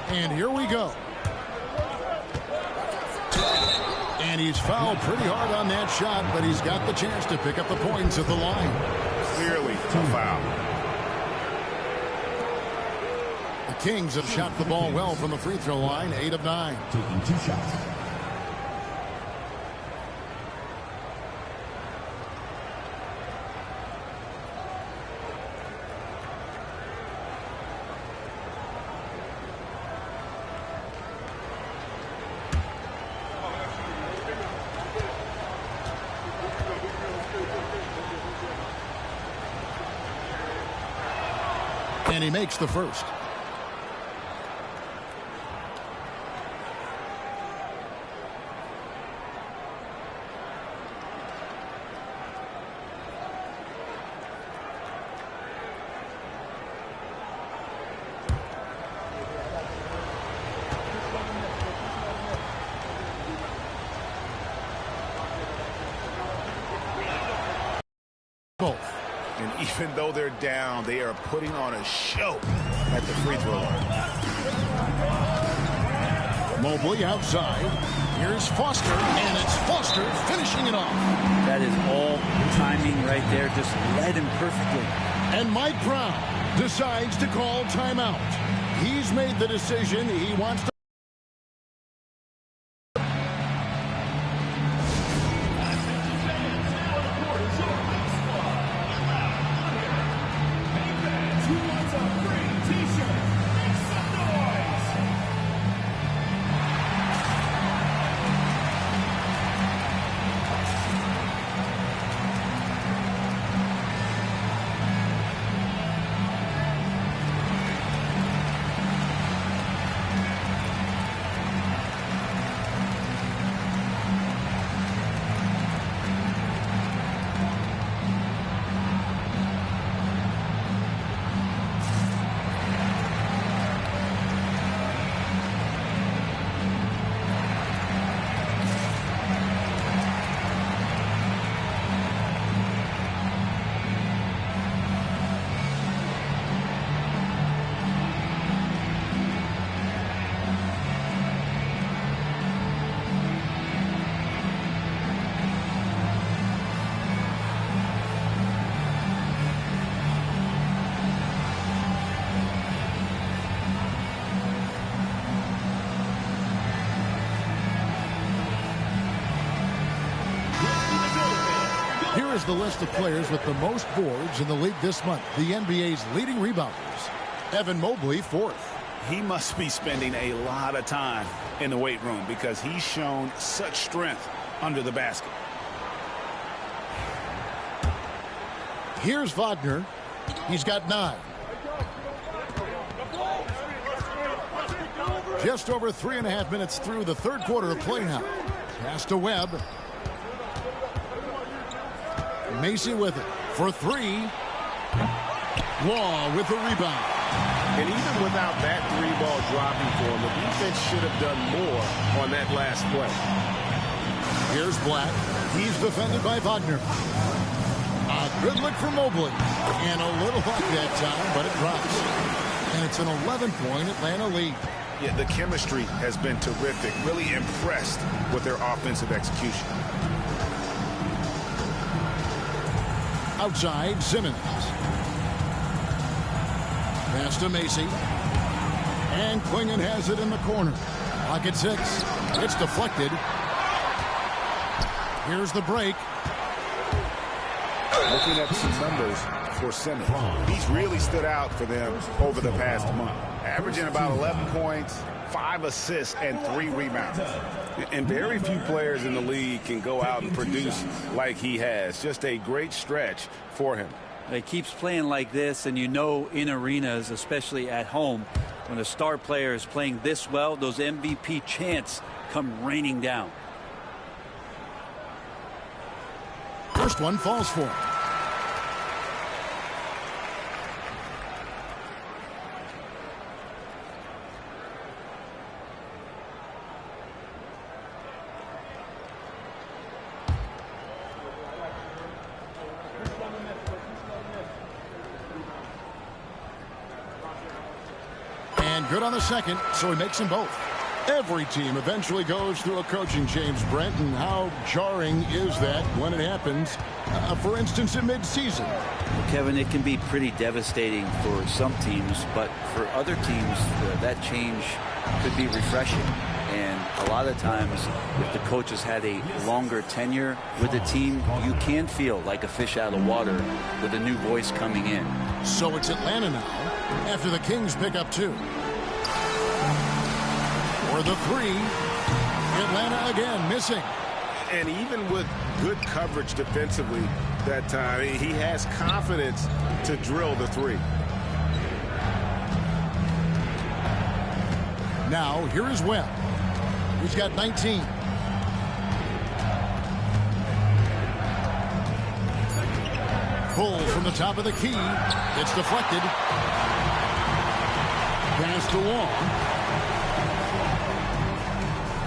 And here we go. And he's fouled pretty hard on that shot, but he's got the chance to pick up the points at the line. Clearly a foul. The Kings have shot the ball well from the free throw line, 8 of 9. Taking 2 shots. And he makes the first. Both. And even though they're down, they are putting on a show at the free throw line. Mobley outside. Here's Foster, and it's Foster finishing it off. That is all timing right there. Just led him perfectly. And Mike Brown decides to call timeout. He's made the decision. He wants to. the list of players with the most boards in the league this month. The NBA's leading rebounders. Evan Mobley, 4th. He must be spending a lot of time in the weight room because he's shown such strength under the basket. Here's Wagner. He's got 9. Just over 3.5 minutes through the third quarter of play now. Pass to Webb. Macy with it for 3. Law with the rebound. And even without that 3-ball dropping for him, the defense should have done more on that last play. Here's Black. He's defended by Wagner. A good look for Mobley. And a little luck that time, but it drops. And it's an 11-point Atlanta lead. Yeah, the chemistry has been terrific. Really impressed with their offensive execution. Outside, Simmons. Pass to Macy. And Klingon has it in the corner. Pocket 6. It's deflected. Here's the break. Looking at some numbers for Simmons. He's really stood out for them over the past month. Averaging about 11 points, 5 assists, and 3 rebounds. And very few players in the league can go out and produce like he has. Just a great stretch for him. He keeps playing like this, and you know in arenas, especially at home, when a star player is playing this well, those MVP chants come raining down. First one falls for him. And good on the second, so he makes them both. Every team eventually goes through a coaching change, Brent, and how jarring is that when it happens, for instance, in midseason? Well, Kevin, it can be pretty devastating for some teams, but for other teams, that change could be refreshing. And a lot of times, if the coach has had a longer tenure with the team, you can feel like a fish out of water with a new voice coming in. So it's Atlanta now, after the Kings pick up 2. For the 3, Atlanta again missing. And even with good coverage defensively that time, he has confidence to drill the 3. Now, here is Webb. He's got 19. Pull from the top of the key. It's deflected. Pass to Long.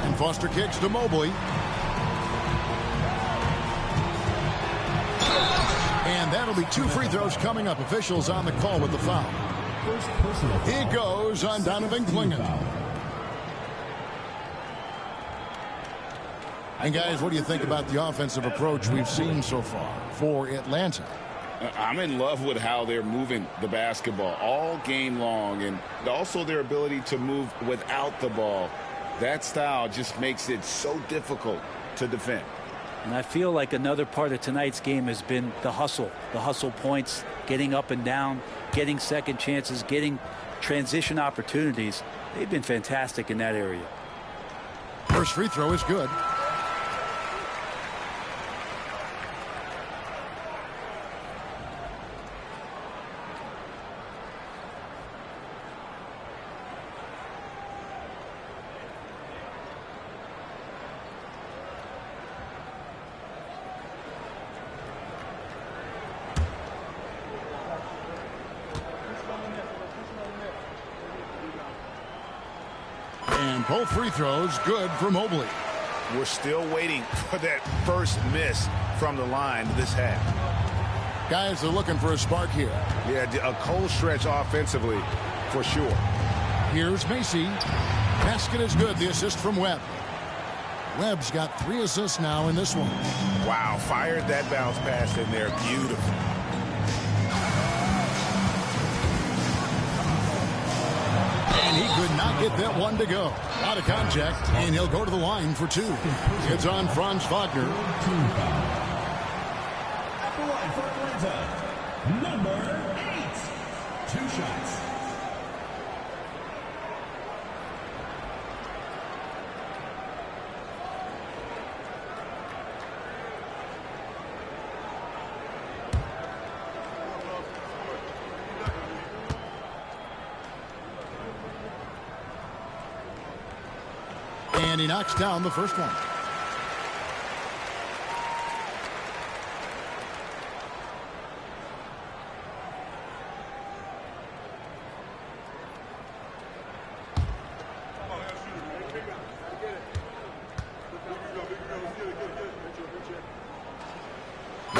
And Foster kicks to Mobley. And that'll be 2 free throws coming up. Officials on the call with the foul. It goes on Donovan Klingon. And guys, what do you think about the offensive approach we've seen so far for Atlanta? I'm in love with how they're moving the basketball all game long, and also their ability to move without the ball. That style just makes it so difficult to defend. And I feel like another part of tonight's game has been the hustle points, getting up and down, getting second chances, getting transition opportunities. They've been fantastic in that area. First free throw is good. And both free throws good for Mobley. We're still waiting for that first miss from the line this half. Guys are looking for a spark here. Yeah, a cold stretch offensively for sure. Here's Macy. Basket is good. The assist from Webb. Webb's got 3 assists now in this one. Wow, fired that bounce pass in there. Beautiful. And he could not get that one to go. Out of contact, and he'll go to the line for 2. It's on Franz Wagner. Atlanta, number 8. 2 shots. And he knocks down the first one.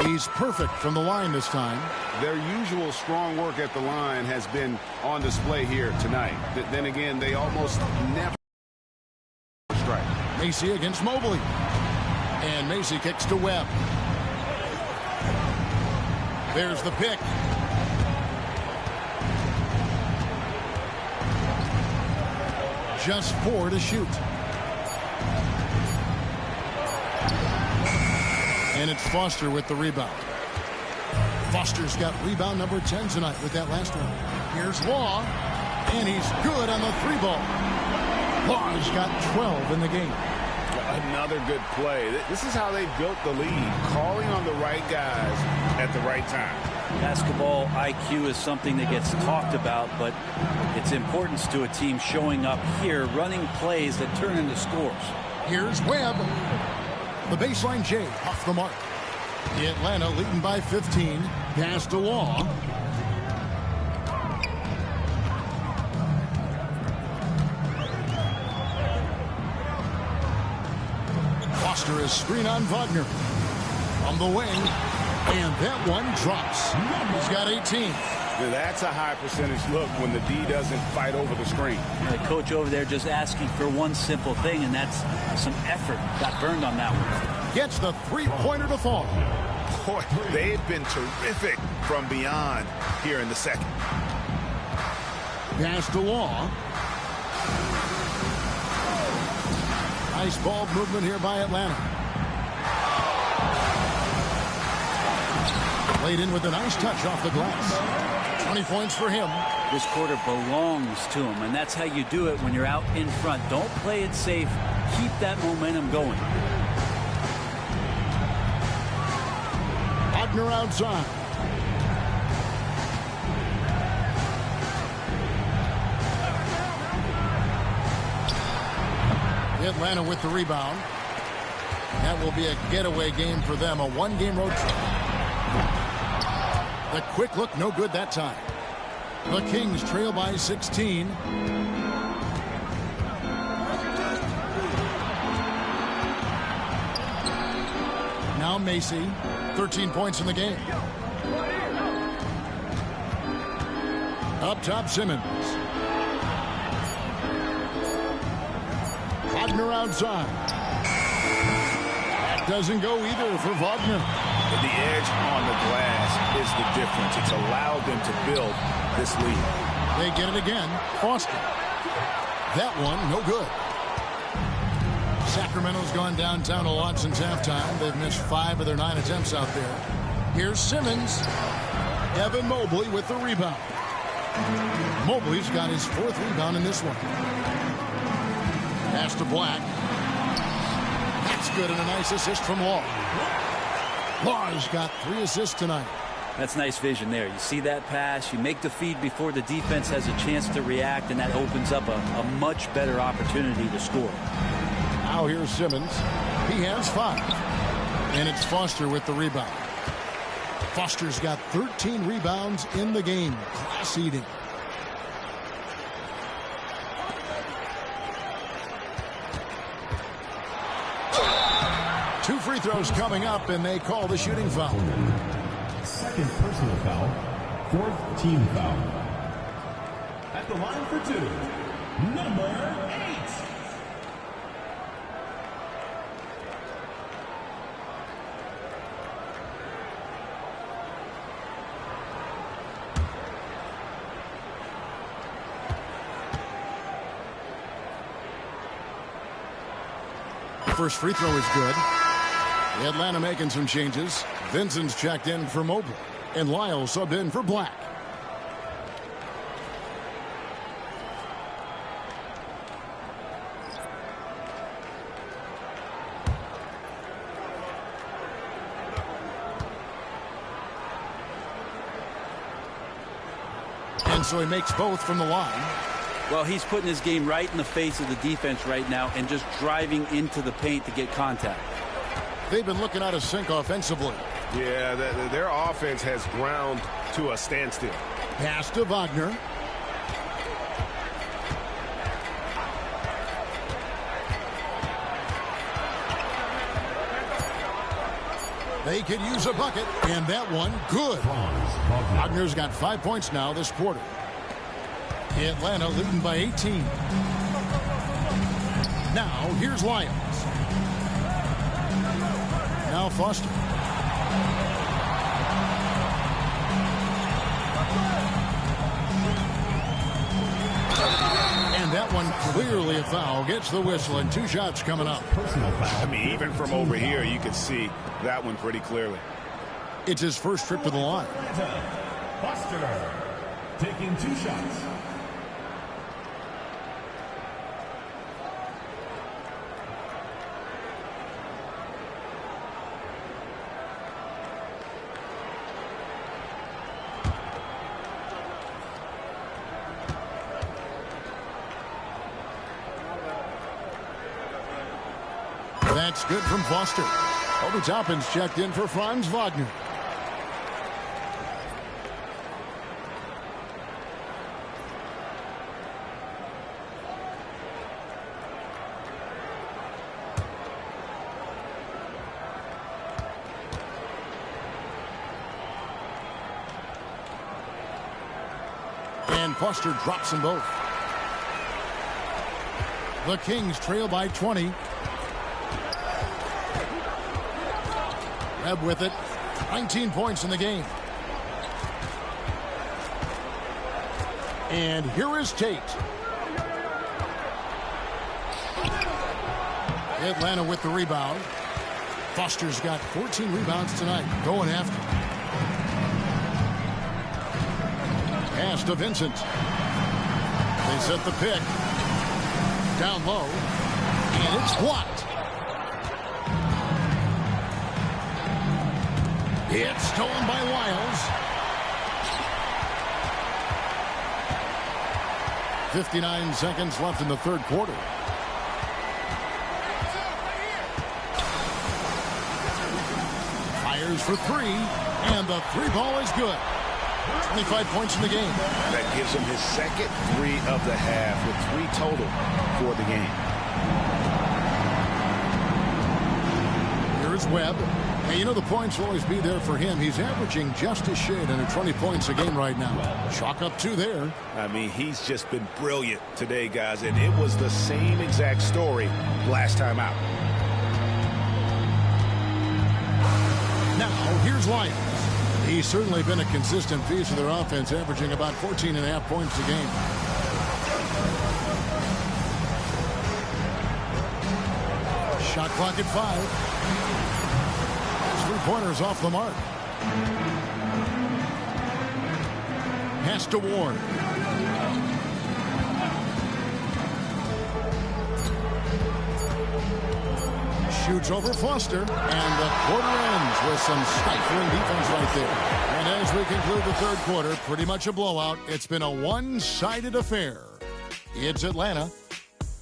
He's perfect from the line this time. Their usual strong work at the line has been on display here tonight. Then again, they almost never strike. Macy against Mobley. And Macy kicks to Webb. There's the pick. Just 4 to shoot. And it's Foster with the rebound. Foster's got rebound number 10 tonight with that last one. Here's Law, and he's good on the 3-ball. Law's got 12 in the game. Another good play. This is how they built the lead, calling on the right guys at the right time. Basketball IQ is something that gets talked about, but its importance to a team showing up here, running plays that turn into scores. Here's Webb. The baseline J off the mark. Atlanta leading by 15. Pass to Law. Foster is screen on Wagner. On the wing. And that one drops. He's got 18. That's a high percentage look when the D doesn't fight over the screen. The coach over there just asking for one simple thing, and that's some effort. Got burned on that one. Gets the 3-pointer to fall. Boy, they've been terrific from beyond here in the second. Pass to Law. Nice ball movement here by Atlanta. Laid in with a nice touch off the glass. 20 points for him. This quarter belongs to him, and that's how you do it when you're out in front. Don't play it safe. Keep that momentum going. Wagner outside. Atlanta with the rebound. That will be a getaway game for them, a one-game road trip. The quick look, no good that time. The Kings trail by 16. Now Macy, 13 points in the game. Up top, Simmons. Wagner outside. That doesn't go either for Wagner. The edge on the glass is the difference. It's allowed them to build this lead. They get it again. Foster. That one, no good. Sacramento's gone downtown a lot since halftime. They've missed 5 of their 9 attempts out there. Here's Simmons. Evan Mobley with the rebound. Mobley's got his 4th rebound in this one. Pass to Black. That's good, and a nice assist from Law. Law's got 3 assists tonight. That's nice vision there. You see that pass, you make the feed before the defense has a chance to react, and that opens up a much better opportunity to score. Now here's Simmons. He has 5. And it's Foster with the rebound. Foster's got 13 rebounds in the game. Class eating. Two free throws coming up, and they call the shooting foul. Second personal foul. 4th team foul. At the line for 2, number 8. First free throw is good. Atlanta making some changes. Vincent's checked in for Mobley. And Lyle subbed in for Black. And so he makes both from the line. Well, he's putting his game right in the face of the defense right now and just driving into the paint to get contact. They've been looking out of sync offensively. Yeah, their offense has ground to a standstill. Pass to Wagner. They could use a bucket, and that one good. Wagner's got 5 points now this quarter. Atlanta leading by 18. Now here's Lyons. Now Foster. And that one clearly a foul. Gets the whistle, and 2 shots coming up. I mean, even from over here, you can see that one pretty clearly. It's his first trip to the line. Foster taking 2 shots. That's good from Foster. Obi Toppin's checked in for Franz Wagner. And Foster drops them both. The Kings trail by 20. Webb with it. 19 points in the game. And here is Tate. Atlanta with the rebound. Foster's got 14 rebounds tonight. Going after. Pass to Vincent. They set the pick. Down low. And it's blocked. It's stolen by Wiles. 59 seconds left in the third quarter. Fires for 3, and the 3 ball is good. 25 points in the game. That gives him his second 3 of the half with 3 total for the game. Here's Webb. Hey, you know the points will always be there for him. He's averaging just a shade under 20 points a game right now. Chalk up 2 there. I mean, he's just been brilliant today, guys, and it was the same exact story last time out. Now, here's Lyons. He's certainly been a consistent piece of their offense, averaging about 14.5 points a game. Shot clock at 5. 3-pointers off the mark. Pass to Ward. Shoots over Foster, and the quarter ends with some stifling defense right there. And as we conclude the third quarter, pretty much a blowout. It's been a one-sided affair. It's Atlanta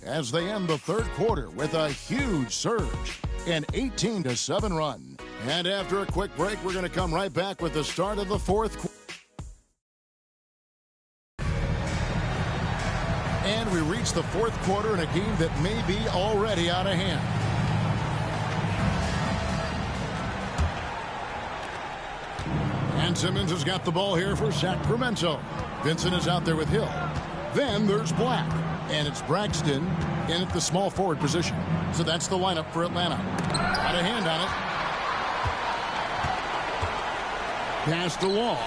as they end the third quarter with a huge surge, an 18-7 run. And after a quick break, we're going to come right back with the start of the fourth quarter. And we reach the fourth quarter in a game that may be already out of hand. And Simmons has got the ball here for Sacramento. Vincent is out there with Hill. Then there's Black. And it's Braxton in at the small forward position. So that's the lineup for Atlanta. Got a hand on it. Pass to Law.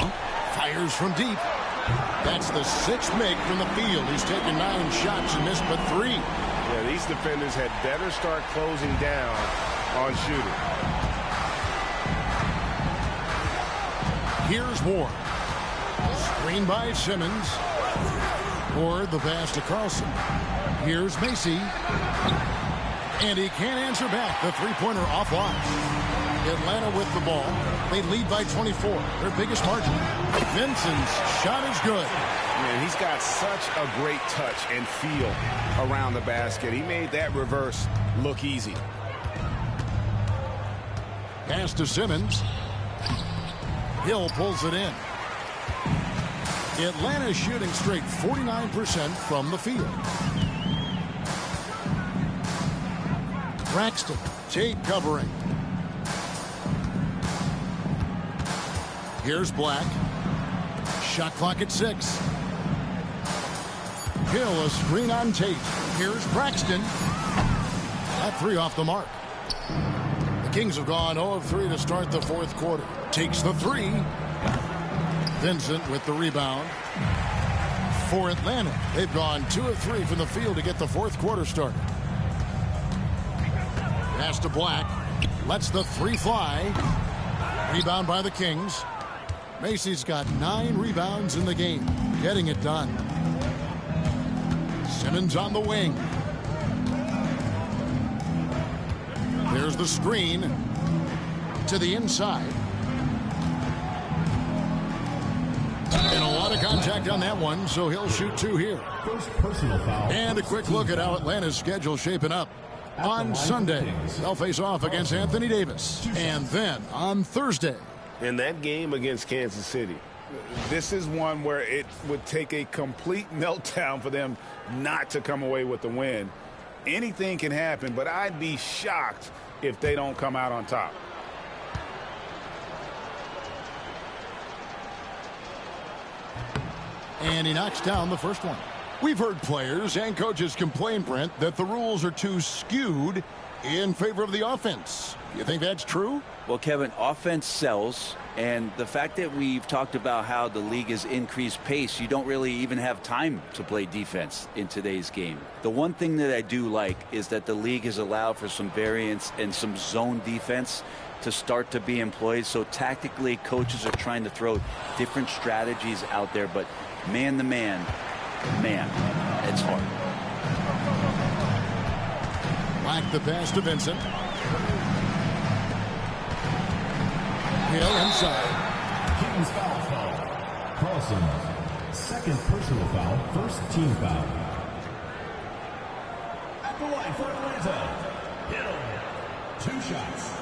Fires from deep. That's the 6th make from the field. He's taken 9 shots and missed but 3. Yeah, these defenders had better start closing down on shooting. Here's Ward. Screen by Simmons. Ward the pass to Carlson. Here's Macy. And he can't answer back. The three-pointer offline. Atlanta with the ball. They lead by 24. Their biggest margin. Vincent's shot is good. Man, he's got such a great touch and feel around the basket. He made that reverse look easy. Pass to Simmons. Hill pulls it in. Atlanta shooting straight 49% from the field. Braxton, Tate covering. Here's Black. Shot clock at 6. Hill a screen on Tate. Here's Braxton. That three off the mark. The Kings have gone 0 of 3 to start the fourth quarter. Takes the three. Vincent with the rebound. For Atlanta, they've gone 2 of 3 from the field to get the fourth quarter started. Pass to Black. Lets the three fly. Rebound by the Kings. Macy's got 9 rebounds in the game. Getting it done. Simmons on the wing. There's the screen. To the inside. And a lot of contact on that one, so he'll shoot 2 here. First personal foul. And a quick look at how Atlanta's schedule shaping up. On Sunday, they'll face off against Anthony Davis. And then on Thursday. In that game against Kansas City. This is one where it would take a complete meltdown for them not to come away with the win. Anything can happen, but I'd be shocked if they don't come out on top. And he knocks down the first one. We've heard players and coaches complain, Brent, that the rules are too skewed in favor of the offense. You think that's true? Well, Kevin, offense sells, and the fact that we've talked about how the league has increased pace, you don't really even have time to play defense in today's game. The one thing that I do like is that the league has allowed for some variance and some zone defense to start to be employed. So tactically, coaches are trying to throw different strategies out there, but man to man, it's hard. Black the pass to Vincent. Hill inside. Kings foul call. Carlson. Second personal foul. First team foul. At the line for Atlanta. Hill. 2 shots.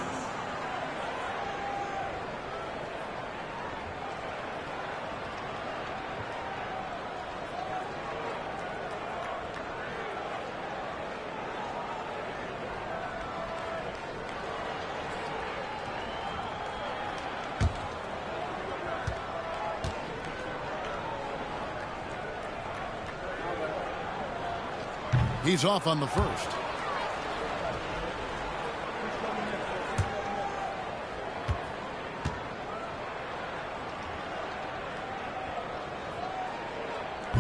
He's off on the first.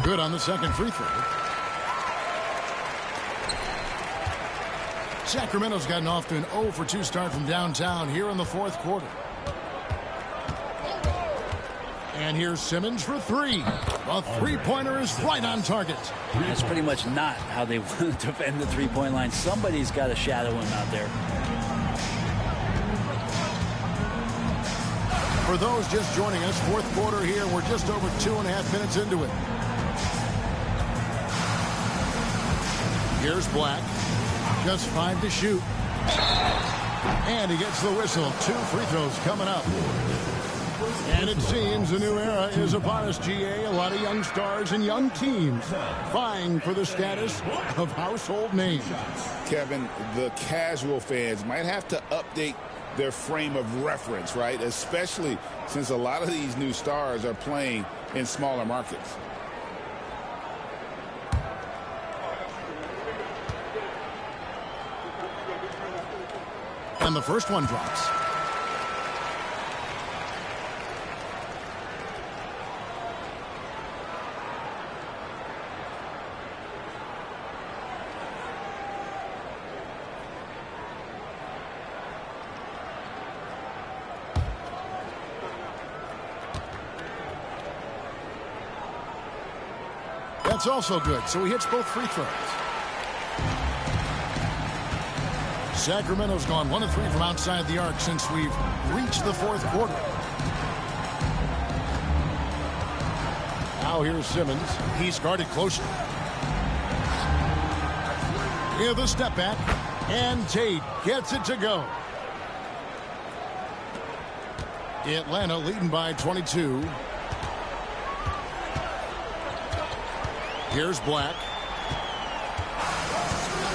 Good on the second free throw. Sacramento's gotten off to an 0 for 2 start from downtown here in the fourth quarter. And here's Simmons for 3. A three-pointer is right on target. That's pretty much not how they want to defend the three-point line. Somebody's got to shadow him out there. For those just joining us, fourth quarter here. We're just over 2.5 minutes into it. Here's Black. Just 5 to shoot. And he gets the whistle. 2 free throws coming up. And it seems a new era is upon us, GA. A lot of young stars and young teams vying for the status of household names. Kevin, the casual fans might have to update their frame of reference, right? Especially since a lot of these new stars are playing in smaller markets. And the first one drops. That's also good, so he hits both free throws. Sacramento's gone 1 of 3 from outside the arc since we've reached the fourth quarter. Now here's Simmons. He's guarded closely. Here the step back, and Tate gets it to go. Atlanta leading by 22. Here's Black.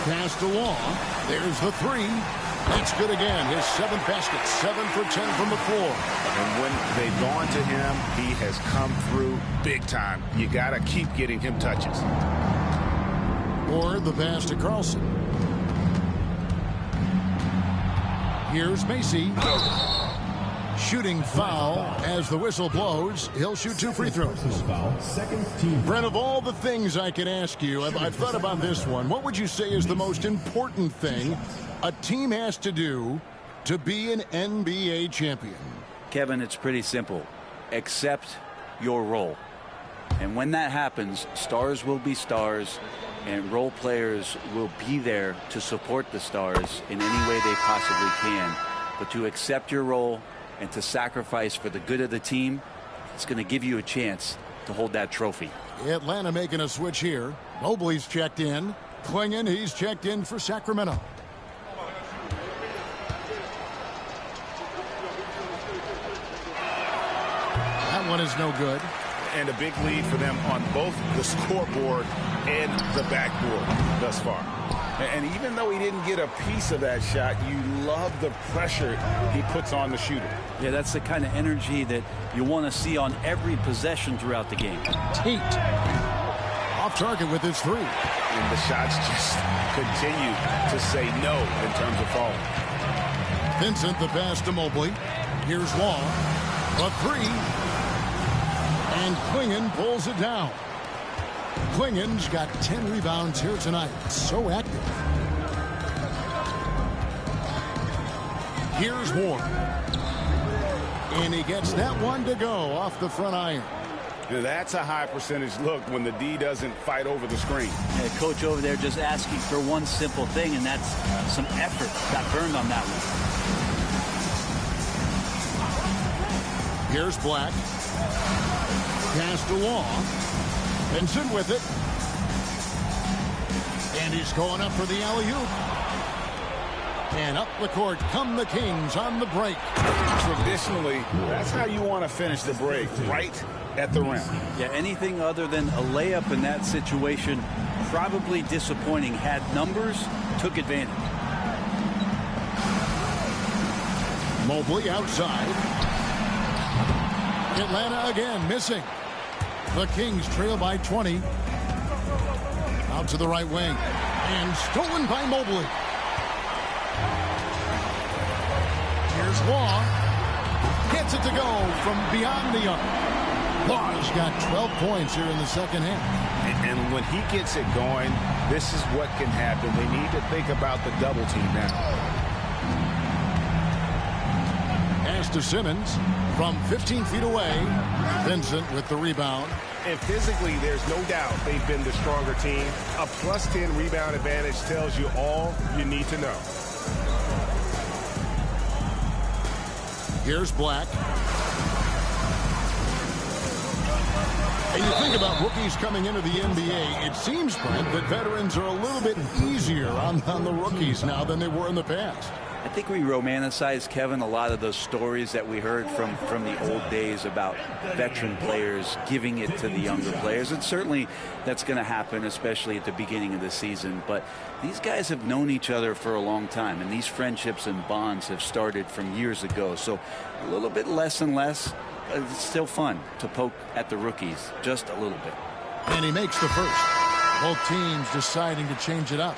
Pass to Law. There's the three. That's good again. His 7th basket. 7 for 10 from the floor. And when they've gone to him, he has come through big time. You got to keep getting him touches. Or the pass to Carlson. Here's Macy. Shooting foul as the whistle blows. He'll shoot 2 free throws. Brent, of all the things I could ask you, I've thought about this one. What would you say is the most important thing a team has to do to be an NBA champion? Kevin, it's pretty simple. Accept your role. And when that happens, stars will be stars, and role players will be there to support the stars in any way they possibly can. But to accept your role and to sacrifice for the good of the team, it's going to give you a chance to hold that trophy. Atlanta making a switch here. Mobley's checked in. Clingan, he's checked in for Sacramento. That one is no good. And a big lead for them on both the scoreboard and the backboard thus far. And even though he didn't get a piece of that shot, you love the pressure he puts on the shooter. Yeah, that's the kind of energy that you want to see on every possession throughout the game. Tate off target with his 3. And the shots just continue to say no in terms of falling. Vincent the pass to Mobley. Here's Wall. A 3. And Clingan pulls it down. Clingan's got 10 rebounds here tonight. So active. Here's Ward. And he gets that one to go off the front iron. That's a high percentage look when the D doesn't fight over the screen. Yeah, coach over there just asking for one simple thing, and that's some effort. Got burned on that one. Here's Black. Pass to Law. Vincent with it. And he's going up for the alley-oop. And up the court come the Kings on the break. Traditionally, that's how you want to finish the break, right at the rim. Yeah, anything other than a layup in that situation, probably disappointing. Had numbers, took advantage. Mobley outside. Atlanta again missing. The Kings trail by 20. Out to the right wing. And stolen by Mobley. Here's Law. Gets it to go from beyond the arc. Law's got 12 points here in the second half. And when he gets it going, this is what can happen. They need to think about the double team now. Pass to Simmons from 15 feet away. Vincent with the rebound. And physically, there's no doubt they've been the stronger team. A plus 10 rebound advantage tells you all you need to know. Here's Black. And you think about rookies coming into the NBA, it seems, Brent, that veterans are a little bit easier on the rookies now than they were in the past. I think we romanticize, Kevin, a lot of those stories that we heard from the old days about veteran players giving it to the younger players. And certainly that's going to happen, especially at the beginning of the season. But these guys have known each other for a long time, and these friendships and bonds have started from years ago. So a little bit less and less. It's still fun to poke at the rookies, just a little bit. And he makes the first. Both teams deciding to change it up.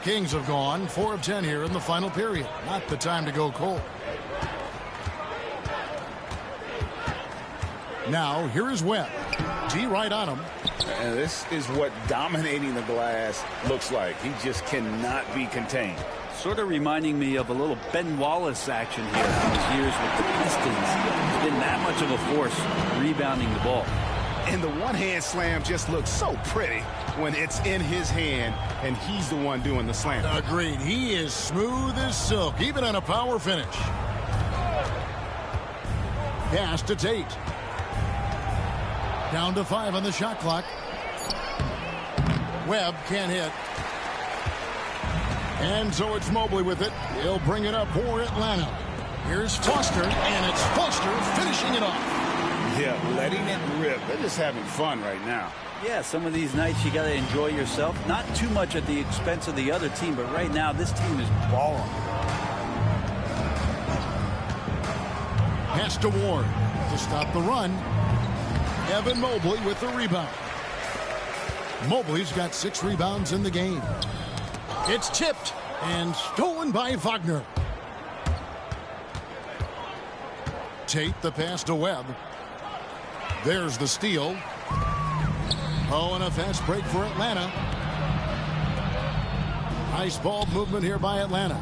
Kings have gone 4 of 10 here in the final period. Not the time to go cold. Now, here is Webb. G right on him. And this is what dominating the glass looks like. He just cannot be contained. Sort of reminding me of a little Ben Wallace action here in his years with the Pistons. He's been that much of a force rebounding the ball. And the one-hand slam just looks so pretty when it's in his hand and he's the one doing the slam. Agreed. He is smooth as silk, even on a power finish. Pass to Tate. Down to 5 on the shot clock. Webb can't hit. And so it's Mobley with it. He'll bring it up for Atlanta. Here's Foster, and it's Foster finishing it off. Yeah, letting it rip. They're just having fun right now. Yeah, some of these nights you got to enjoy yourself. Not too much at the expense of the other team, but right now this team is balling. Pass to Ward to stop the run. Evan Mobley with the rebound. Mobley's got 6 rebounds in the game. It's tipped and stolen by Wagner. Tate the pass to Webb. There's the steal. Oh, and a fast break for Atlanta. Nice ball movement here by Atlanta.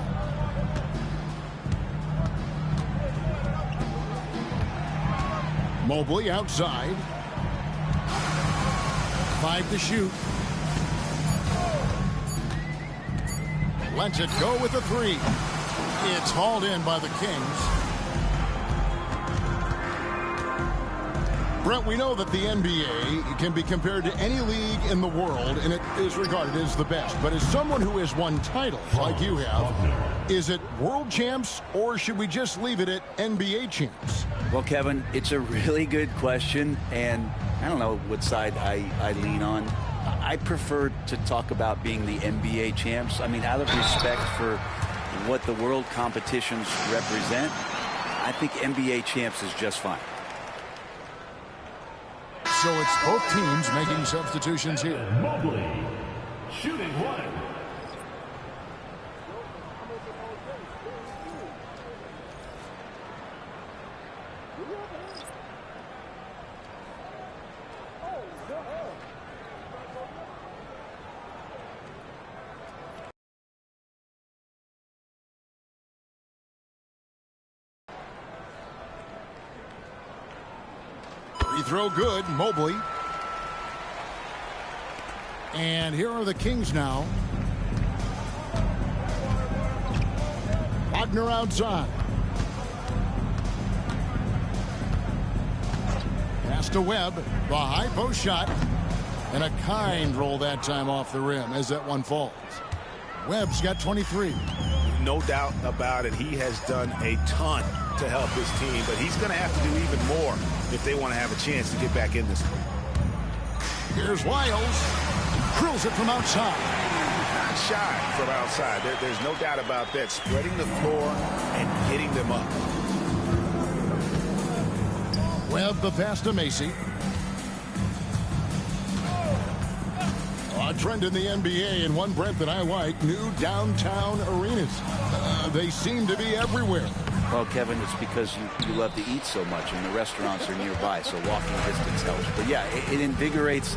Mobley outside. 5 to shoot. Lets it go with a 3. It's hauled in by the Kings. Brent, we know that the NBA can be compared to any league in the world, and it is regarded as the best. But as someone who has won titles like you have, is it world champs, or should we just leave it at NBA champs? Well, Kevin, it's a really good question, and I don't know what side I lean on. I prefer to talk about being the NBA champs. I mean, out of respect for what the world competitions represent, I think NBA champs is just fine. So it's both teams making substitutions here. Mobley, shooting 1. Free throw good, Mobley. And here are the Kings now. Wagner outside. Pass to Webb. The high post shot. And a kind roll that time off the rim as that one falls. Webb's got 23. No doubt about it. He has done a ton to help his team, but he's going to have to do even more if they want to have a chance to get back in this one. Here's Wiles. Drills it from outside. Not shy from outside. There's no doubt about that. Spreading the floor and getting them up. Webb the pass to Macy. A trend in the NBA, and one, Brent, that I like, new downtown arenas. They seem to be everywhere. Well, Kevin, it's because you love to eat so much, and the restaurants are nearby, so walking distance helps. But yeah, it invigorates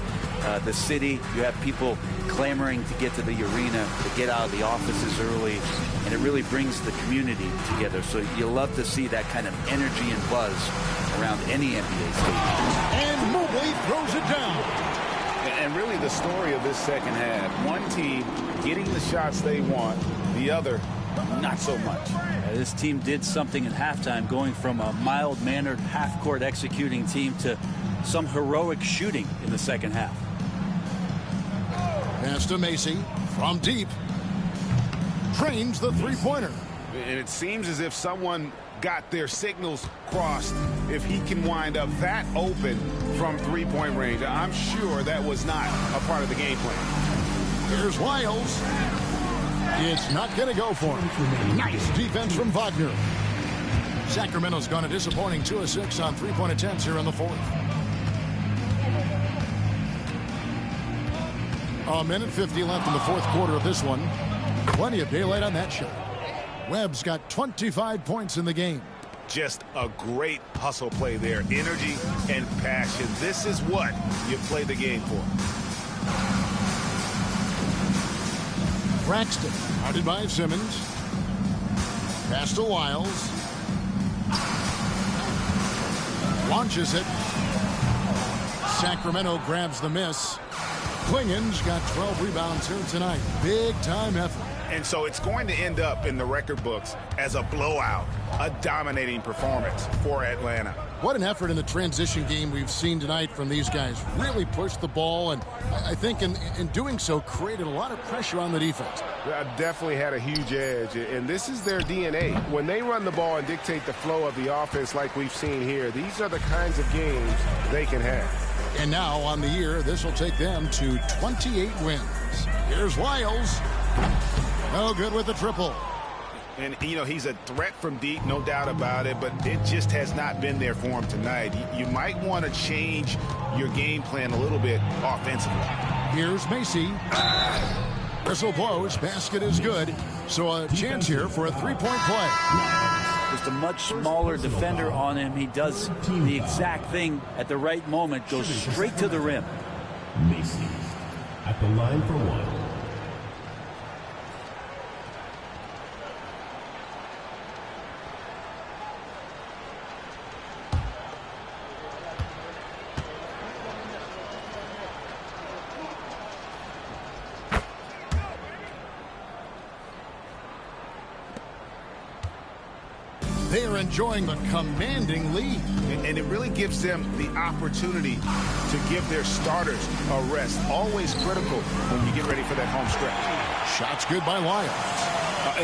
the city. You have people clamoring to get to the arena, to get out of the offices early, and it really brings the community together. So you love to see that kind of energy and buzz around any NBA stadium. And Mobley throws it down. And really the story of this second half, one team getting the shots they want, the other not so much. This team did something at halftime, going from a mild-mannered half-court executing team to some heroic shooting in the second half. Pass to Macy from deep. Trains the three-pointer. And it seems as if someone got their signals crossed if he can wind up that open from three-point range. I'm sure that was not a part of the game plan. Here's Wiles. It's not going to go for him. Nice defense from Wagner. Sacramento's gone a disappointing 2 of 6 on three-point attempts here in the fourth. A minute 50 left in the fourth quarter of this one. Plenty of daylight on that shot. Webb's got 25 points in the game. Just a great hustle play there. Energy and passion. This is what you play the game for. Braxton, guarded by Simmons. Pass to Wiles. Launches it. Sacramento grabs the miss. Klingen's got 12 rebounds here tonight. Big time effort. And so it's going to end up in the record books as a blowout, a dominating performance for Atlanta. What an effort in the transition game we've seen tonight from these guys. Really pushed the ball, and I think in doing so created a lot of pressure on the defense. Definitely had a huge edge, and this is their DNA. When they run the ball and dictate the flow of the offense like we've seen here, these are the kinds of games they can have. And now on the year, this will take them to 28 wins. Here's Wiles. No good with the triple. And, you know, he's a threat from deep, no doubt about it, but it just has not been there for him tonight. You might want to change your game plan a little bit offensively. Here's Macy. Whistle blows. Basket is good. So a chance here for a three-point play. Just a much smaller defender on him. He does the exact thing at the right moment, goes straight to the rim. Macy at the line for one. They are enjoying the commanding lead. And it really gives them the opportunity to give their starters a rest. Always critical when you get ready for that home stretch. Shots good by Wiles.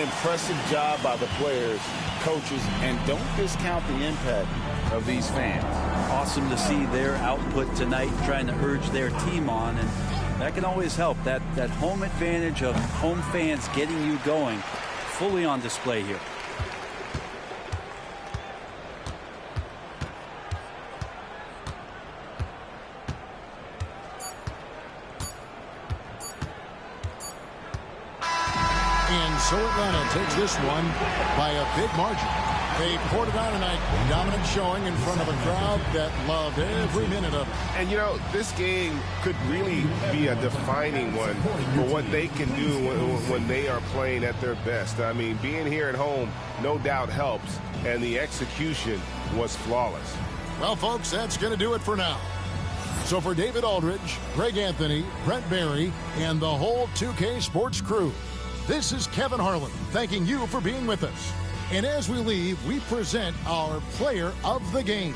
Impressive job by the players, coaches, and don't discount the impact of these fans. Awesome to see their output tonight, trying to urge their team on, and that can always help. That home advantage of home fans getting you going, fully on display here. And so Atlanta takes this one by a big margin. They poured it on tonight. Dominant showing in front of a crowd that loved every minute of it. And, you know, this game could really be a defining one for what they can do when they are playing at their best. I mean, being here at home no doubt helps, and the execution was flawless. Well, folks, that's going to do it for now. So for David Aldridge, Greg Anthony, Brent Barry, and the whole 2K Sports crew, this is Kevin Harlan thanking you for being with us. And as we leave, we present our player of the game.